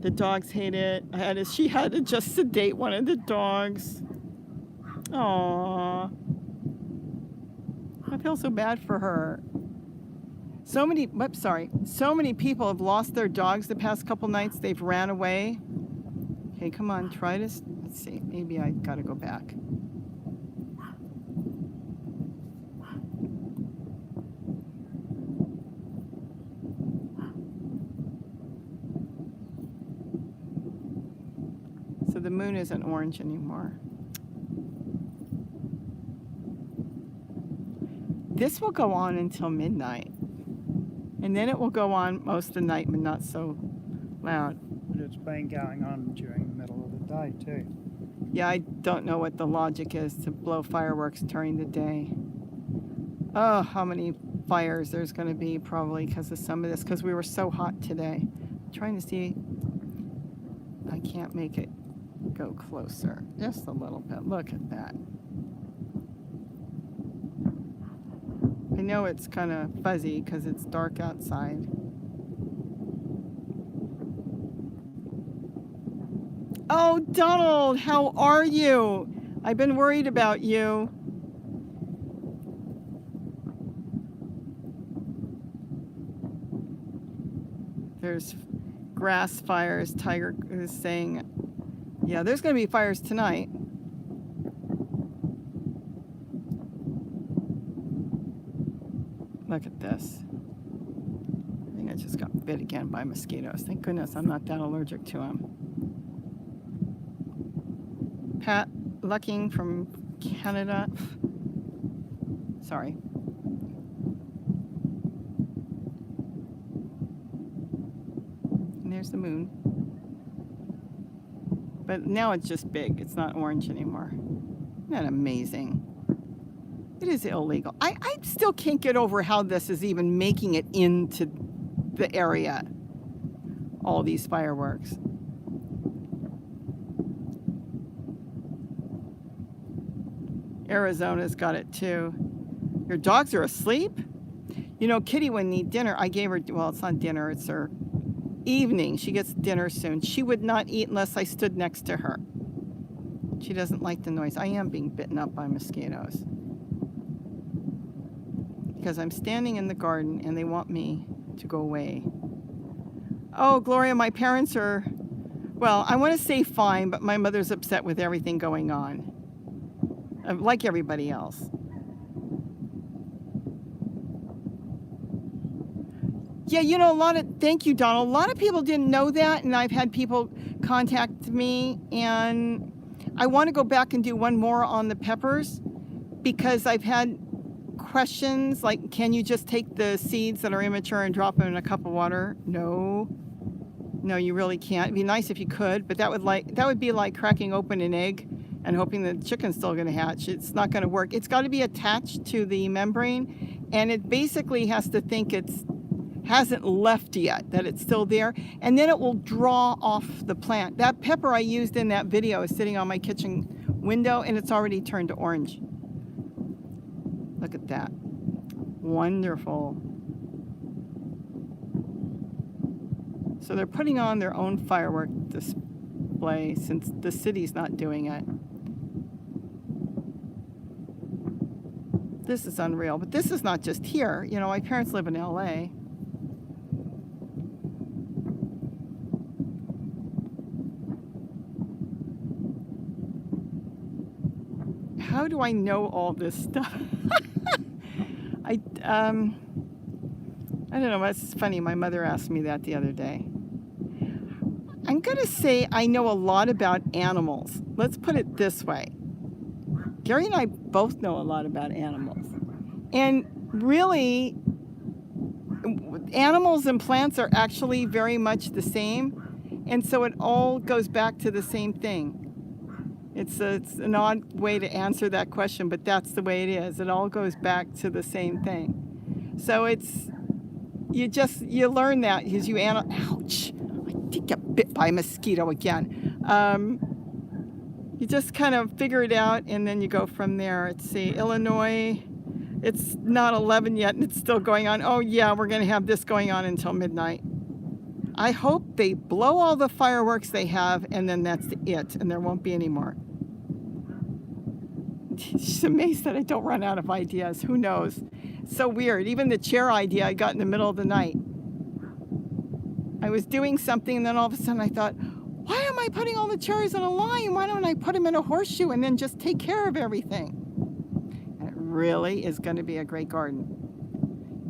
The dogs hate it. She had to just sedate one of the dogs. Aww. I feel so bad for her. So many people have lost their dogs the past couple nights. They've ran away. Okay, come on, try to, let's see, maybe I gotta go back. So the moon isn't orange anymore. This will go on until midnight. And then it will go on most of the night, but not so loud. But it's been going on during the middle of the day too. Yeah, I don't know what the logic is to blow fireworks during the day. Oh, how many fires there's going to be probably because of some of this, because we were so hot today. I'm trying to see. I can't make it go closer. Just a little bit. Look at that. I know it's kind of fuzzy because it's dark outside. Oh, Donald, how are you? I've been worried about you. There's grass fires. Tiger is saying, yeah, there's going to be fires tonight. Look at this. I think I just got bit again by mosquitoes. Thank goodness I'm not that allergic to them. Pat Lucking from Canada. Sorry. And there's the moon. But now it's just big. It's not orange anymore. Isn't that amazing? It is illegal. I still can't get over how this is even making it into the area. All these fireworks. Arizona's got it too. Your dogs are asleep? You know, Kitty wouldn't eat dinner. I gave her, well, it's not dinner, it's her evening. She gets dinner soon. She would not eat unless I stood next to her. She doesn't like the noise. I am being bitten up by mosquitoes. Because I'm standing in the garden and they want me to go away. Oh, Gloria, my parents are, well, I want to say fine, but my mother's upset with everything going on. Like everybody else. Yeah, you know, thank you, Donald. A lot of people didn't know that, and I've had people contact me, and I want to go back and do one more on the peppers because I've had questions like, can you just take the seeds that are immature and drop them in a cup of water? No, you really can't. It'd be nice if you could, but that would be like cracking open an egg and hoping the chicken's still going to hatch. It's not going to work. It's got to be attached to the membrane, and it basically has to think hasn't left yet, that it's still there, and then it will draw off the plant. That pepper I used in that video is sitting on my kitchen window, and it's already turned to orange. Look at that. Wonderful. So they're putting on their own firework display since the city's not doing it. This is unreal, but this is not just here. You know, my parents live in LA. How do I know all this stuff? I don't know. It's funny. My mother asked me that the other day. I'm going to say I know a lot about animals. Let's put it this way. Gary and I both know a lot about animals. And really, animals and plants are actually very much the same. And so it all goes back to the same thing. It's an odd way to answer that question, but that's the way it is. It all goes back to the same thing. So you learn that because ouch, I did get bit by a mosquito again. You just kind of figure it out and then you go from there. Let's see, Illinois, it's not 11 yet and it's still going on. Oh yeah, we're gonna have this going on until midnight. I hope they blow all the fireworks they have and then that's it and there won't be any more. She's amazed that I don't run out of ideas. Who knows? So weird. Even the chair idea I got in the middle of the night. I was doing something and then all of a sudden I thought, why am I putting all the cherries in a line? Why don't I put them in a horseshoe and then just take care of everything? And it really is going to be a great garden.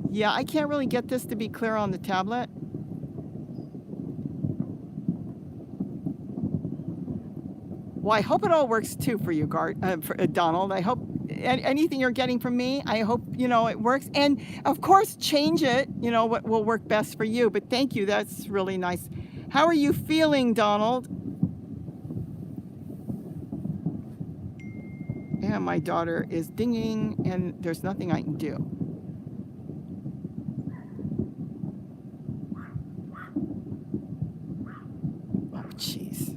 Yeah, I can't really get this to be clear on the tablet. Well, I hope it all works too for you, Donald. I hope anything you're getting from me, I hope, it works. And of course, change it, what will work best for you. But thank you. That's really nice. How are you feeling, Donald? And my daughter is dinging, and there's nothing I can do. Oh, jeez.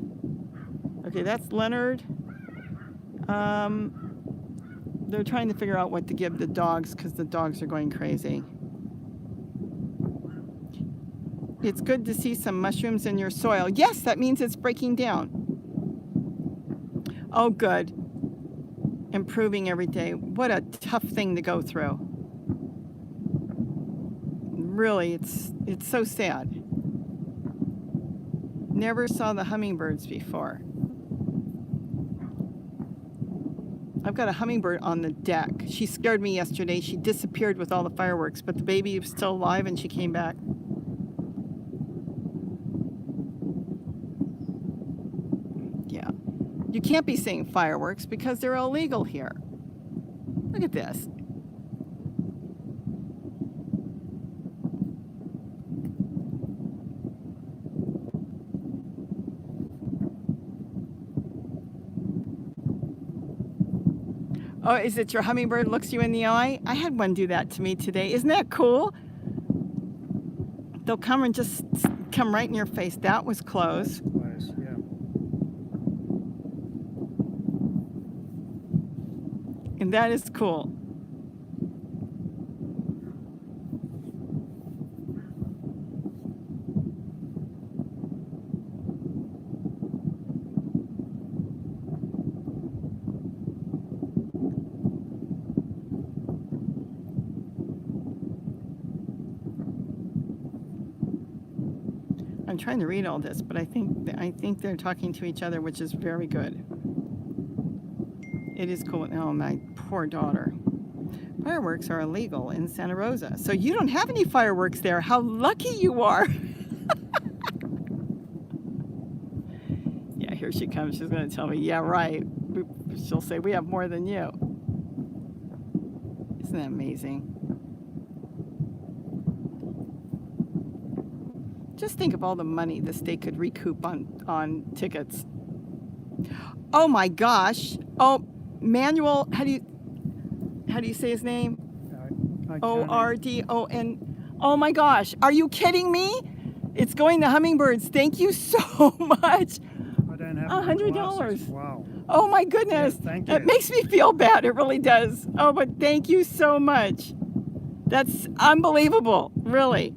Okay, that's Leonard. They're trying to figure out what to give the dogs because the dogs are going crazy. It's good to see some mushrooms in your soil. Yes, that means it's breaking down. Oh, good. Improving every day. What a tough thing to go through. Really, it's so sad. Never saw the hummingbirds before. I've got a hummingbird on the deck. She scared me yesterday. She disappeared with all the fireworks, but the baby was still alive and she came back. Yeah. You can't be seeing fireworks because they're illegal here. Look at this. Oh, is it your hummingbird looks you in the eye? I had one do that to me today. Isn't that cool? They'll come and just come right in your face. That was close. Close, yeah. And that is cool. I'm trying to read all this, but I think they're talking to each other, which is very good. It is cool. Oh, my poor daughter. Fireworks are illegal in Santa Rosa. So you don't have any fireworks there. How lucky you are. Yeah, here she comes. She's going to tell me, yeah, right. She'll say, we have more than you. Isn't that amazing? Just think of all the money the state could recoup on tickets. Oh my gosh. Oh, Manuel, how do you say his name? Ordon. Oh my gosh. Are you kidding me? It's going to hummingbirds. Thank you so much. I don't have $100. Wow. Oh my goodness. Yes, thank you. It makes me feel bad. It really does. Oh, but thank you so much. That's unbelievable. Really.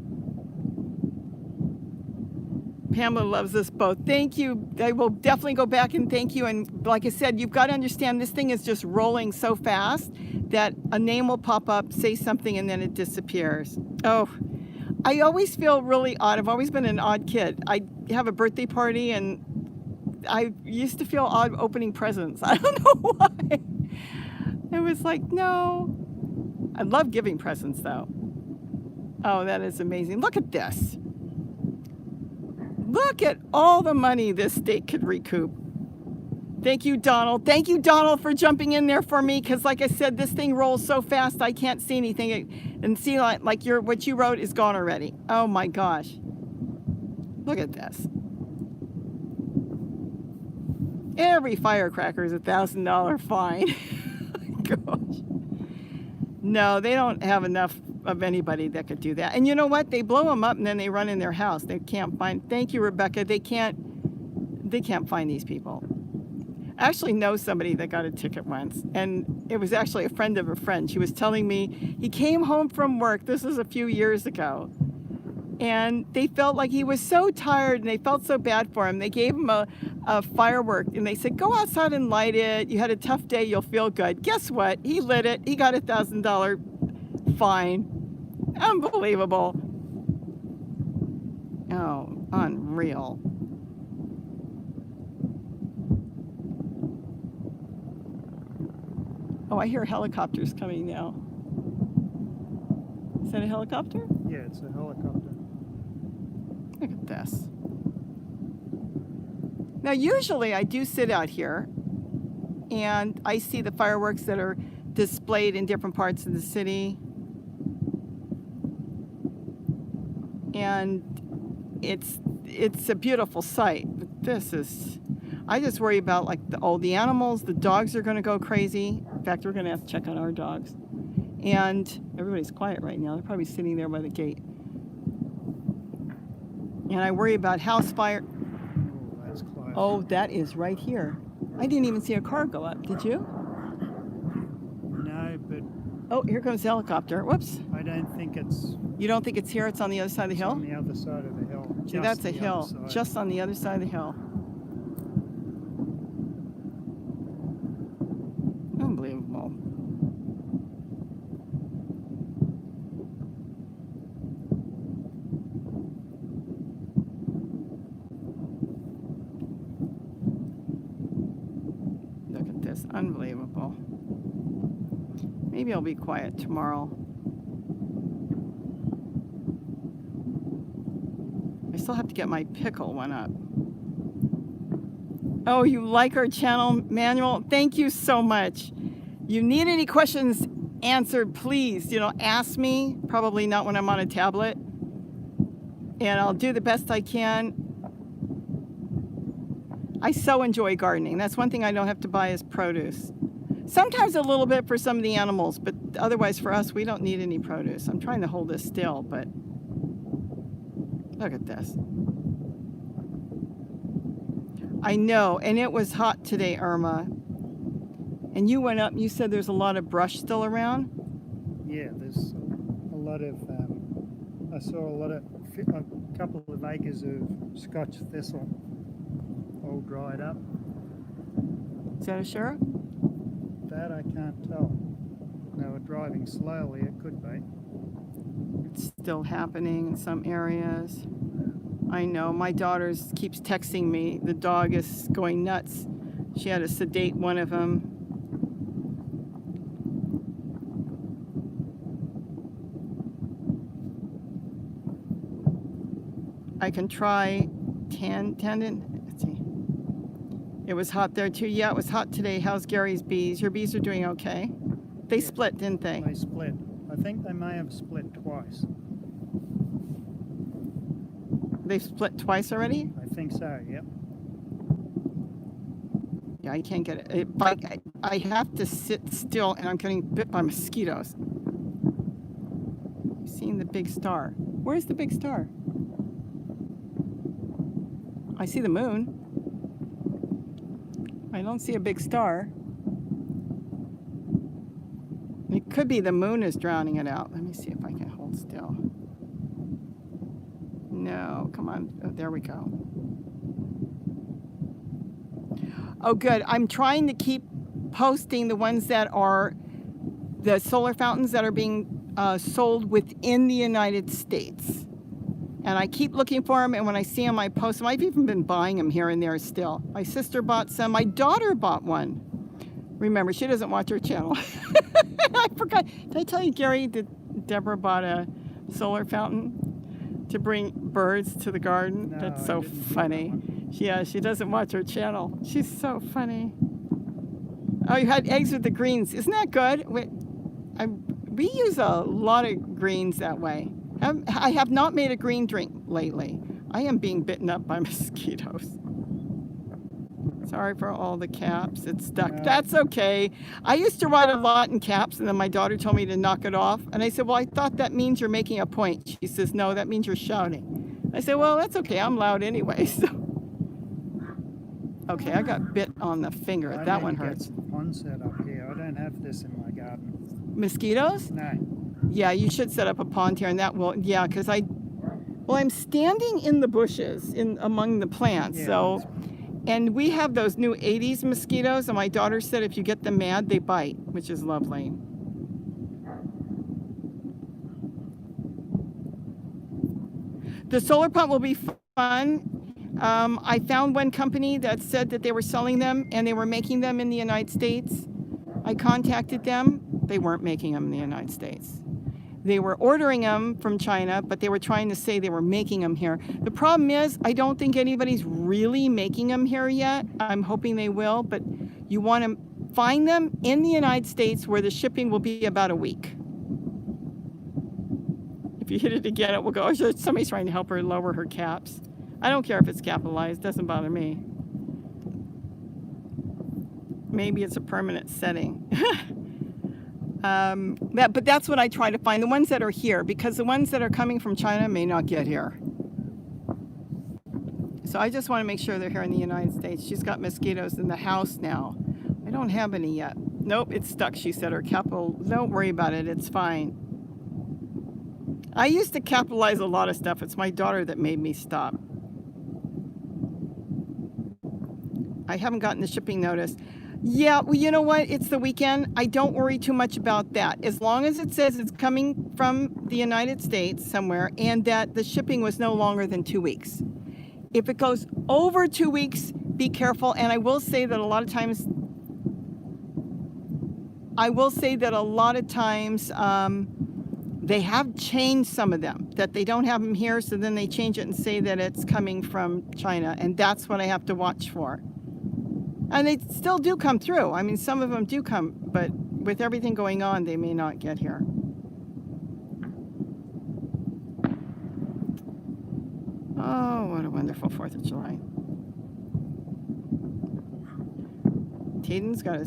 Pamela loves us both. Thank you. I will definitely go back and thank you. And like I said, you've got to understand this thing is just rolling so fast that a name will pop up, say something, and then it disappears. Oh, I always feel really odd. I've always been an odd kid. I have a birthday party and I used to feel odd opening presents. I don't know why. It was like, no. I love giving presents though. Oh, that is amazing. Look at this. Look at all the money this state could recoup. Thank you, Donald. Thank you, Donald, for jumping in there for me. Because like I said, this thing rolls so fast, I can't see anything. And see, like what you wrote is gone already. Oh my gosh. Look at this. Every firecracker is $1,000 fine. Gosh. No, they don't have enough of anybody that could do that. And you know what? They blow them up and then they run in their house. They can't find. Thank you, Rebecca. They can't find these people. I actually know somebody that got a ticket once, and it was actually a friend of a friend. She was telling me he came home from work. This was a few years ago, And they felt like he was so tired and they felt so bad for him. They gave him a firework and they said, go outside and light it. You had a tough day, you'll feel good. Guess what? He lit it. He got a $1,000 fine. Unbelievable. Oh, unreal. Oh, I hear helicopters coming now. Is that a helicopter? Yeah, it's a helicopter. Look at this. Now, usually I do sit out here and I see the fireworks that are displayed in different parts of the city. And it's a beautiful sight. But this is, I just worry about like the animals. The dogs are going to go crazy. In fact, we're going to have to check on our dogs. And everybody's quiet right now. They're probably sitting there by the gate. And I worry about house fire. Oh, that's close. Oh, that is right here. I didn't even see a car go up. Did you? No, but Oh, here comes the helicopter. Whoops. I don't think it's You don't think it's here? It's on the other side of the hill? on the other side of the hill. See, Just that's a the hill. other side. Just on the other side of the hill. Unbelievable. Look at this. Unbelievable. Maybe I'll be quiet tomorrow. I still have to get my pickle one up. Oh, you like our channel, Manuel? Thank you so much. You need any questions answered, please, ask me. Probably not when I'm on a tablet. And I'll do the best I can. I so enjoy gardening. That's one thing I don't have to buy is produce. Sometimes a little bit for some of the animals, but otherwise for us, we don't need any produce. I'm trying to hold this still, but look at this. I know, and it was hot today, Irma. And you went up and you said there's a lot of brush still around? Yeah, there's a lot of, I saw a couple of acres of Scotch thistle all dried up. Is that a sheriff? That I can't tell. They were driving slowly, it could be. It's still happening in some areas. I know, my daughter keeps texting me. The dog is going nuts. She had to sedate one of them. I can try tendon. Let's see. It was hot there too. Yeah, it was hot today. How's Gary's bees? Your bees are doing okay? They Yeah. split, didn't they? They split. I think they may have split twice. They split twice already? I think so, yep. Yeah, I can't get it. I have to sit still and I'm getting bit by mosquitoes. I've seen the big star. Where's the big star? I see the moon. I don't see a big star. It could be the moon is drowning it out. Let me see if I can hold still. No, come on. Oh, there we go. Oh, good. I'm trying to keep posting the ones that are the solar fountains that are being sold within the United States. And I keep looking for them, and when I see them, I post them. I've even been buying them here and there still. My sister bought some. My daughter bought one. Remember, she doesn't watch her channel. I forgot. Did I tell you, Gary, that Deborah bought a solar fountain to bring birds to the garden? No, That's I so didn't see funny. that one. Yeah, she doesn't watch her channel. She's so funny. Oh, you had eggs with the greens. Isn't that good? We use a lot of greens that way. I have not made a green drink lately. I am being bitten up by mosquitoes. Sorry for all the caps. It's stuck. No. That's okay. I used to write a lot in caps, and then my daughter told me to knock it off. And I said, well, I thought that means you're making a point. She says, no, that means you're shouting. I said, well, that's okay. I'm loud anyway. So. Okay, I got bit on the finger. I That need one to get hurts. some pond set up here. I don't have this in my garden. Mosquitoes? No. Yeah, you should set up a pond here, and that will, yeah, because well, Well, I'm standing in the bushes among the plants. Yeah, so, and we have those new 80s mosquitoes, and my daughter said if you get them mad, they bite, which is lovely. The solar pump will be fun. I found one company that said that they were selling them and they were making them in the United States. I contacted them. They weren't making them in the United States. They were ordering them from China, but they were trying to say they were making them here. The problem is, I don't think anybody's really making them here yet. I'm hoping they will, but you want to find them in the United States where the shipping will be about a week. If you hit it again, it will go, oh, somebody's trying to help her lower her caps. I don't care if it's capitalized, doesn't bother me. Maybe it's a permanent setting. But that's what I try to find, the ones that are here, because the ones that are coming from China may not get here. So I just want to make sure they're here in the United States. She's got mosquitoes in the house now. I don't have any yet. Nope, it's stuck, she said. Her capital, don't worry about it, it's fine. I used to capitalize a lot of stuff. It's my daughter that made me stop. I haven't gotten the shipping notice. Yeah, well, you know what? It's the weekend. I don't worry too much about that. As long as it says it's coming from the United States somewhere and that the shipping was no longer than 2 weeks. If it goes over 2 weeks, be careful. And I will say that a lot of times, they have changed some of them, that they don't have them here, so then they change it and say that it's coming from China, and that's what I have to watch for. And they still do come through. I mean, some of them do come, but with everything going on, they may not get here. Oh, what a wonderful 4th of July. Tayden's got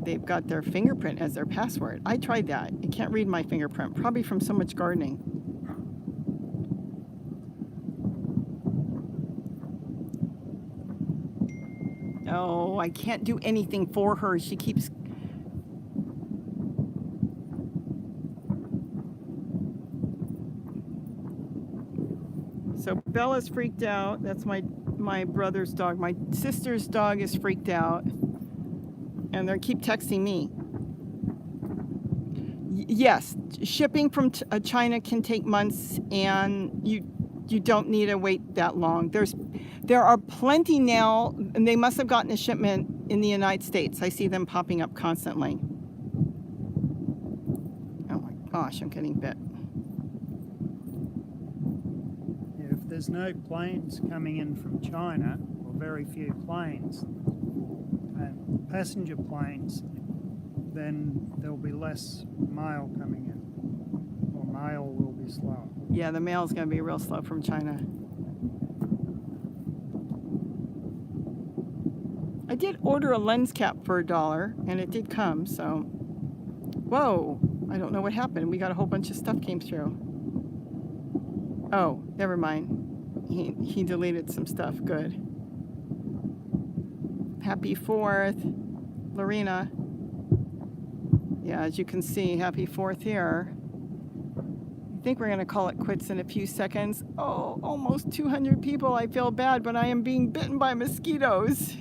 they've got their fingerprint as their password. I tried that. I can't read my fingerprint, probably from so much gardening. Oh, I can't do anything for her. She keeps... So Bella's freaked out. That's my brother's dog. My sister's dog is freaked out. And they keep texting me. Yes, shipping from China can take months, and you don't need to wait that long. There are plenty now, and they must have gotten a shipment in the United States. I see them popping up constantly. Oh my gosh, I'm getting bit. Yeah, if there's no planes coming in from China, or very few planes, passenger planes, then there'll be less mail coming in, or mail will be slow. Yeah, the mail's going to be real slow from China. I did order a lens cap for $1, and it did come, so... Whoa, I don't know what happened. We got a whole bunch of stuff came through. Oh, never mind. He deleted some stuff. Good. Happy 4th, Lorena. Yeah, as you can see, happy 4th here. I think we're going to call it quits in a few seconds. Oh, almost 200 people. I feel bad, but I am being bitten by mosquitoes.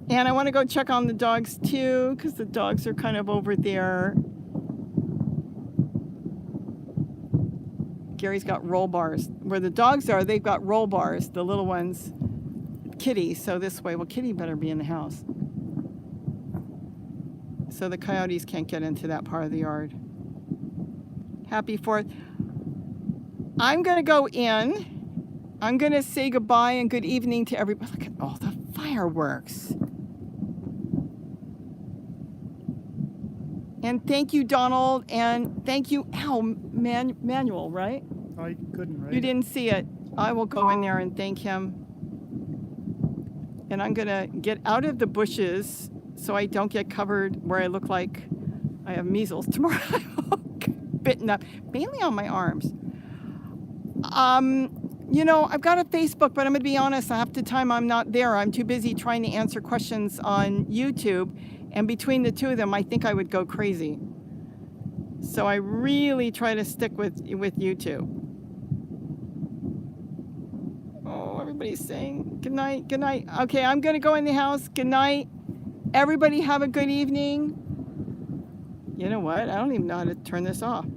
And I want to go check on the dogs too, because the dogs are kind of over there. Gary's got roll bars. Where the dogs are, they've got roll bars, the little ones. Kitty, so this way. Well, Kitty better be in the house. So the coyotes can't get into that part of the yard. Happy 4th. I'm going to go in. I'm going to say goodbye and good evening to everybody. Look at all the fireworks. And thank you, Donald, and thank you, Manuel, right? I couldn't read You it. didn't see it. I will go in there and thank him. And I'm going to get out of the bushes so I don't get covered where I look like I have measles tomorrow. Bitten up, mainly on my arms. You know, I've got a Facebook, but I'm going to be honest, half the time I'm not there. I'm too busy trying to answer questions on YouTube. And between the two of them, I think I would go crazy. So I really try to stick with YouTube. Everybody's saying good night, good night. Okay, I'm going to go in the house. Good night. Everybody have a good evening. You know what? I don't even know how to turn this off.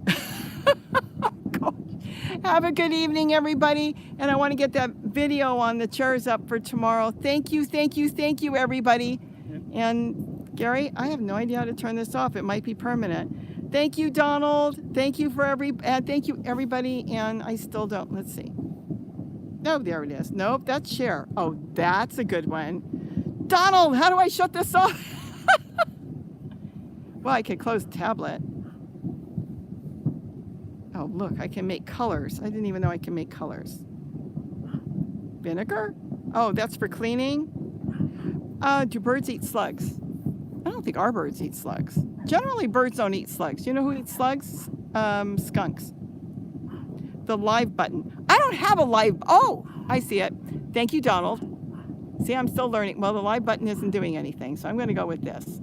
Have a good evening, everybody. And I want to get that video on the chairs up for tomorrow. Thank you, thank you, thank you, everybody. Yep. And Gary, I have no idea how to turn this off. It might be permanent. Thank you, Donald. Thank you thank you, everybody. And I still don't. Let's see. No, there it is. Nope, that's share. Oh, that's a good one. Donald, how do I shut this off? Well, I could close the tablet. Oh, look, I can make colors. I didn't even know I can make colors. Vinegar? Oh, that's for cleaning? Do birds eat slugs? I don't think our birds eat slugs. Generally, birds don't eat slugs. You know who eats slugs? Skunks. The live button. I don't have a live. Oh, I see it. Thank you, Donald. See, I'm still learning. Well, the live button isn't doing anything, so I'm going to go with this.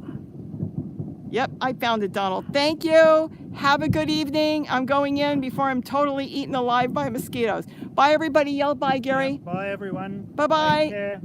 Yep, I found it, Donald. Thank you. Have a good evening. I'm going in before I'm totally eaten alive by mosquitoes. Bye, everybody. Yell bye, Gary. Bye, everyone. Bye-bye. Take care.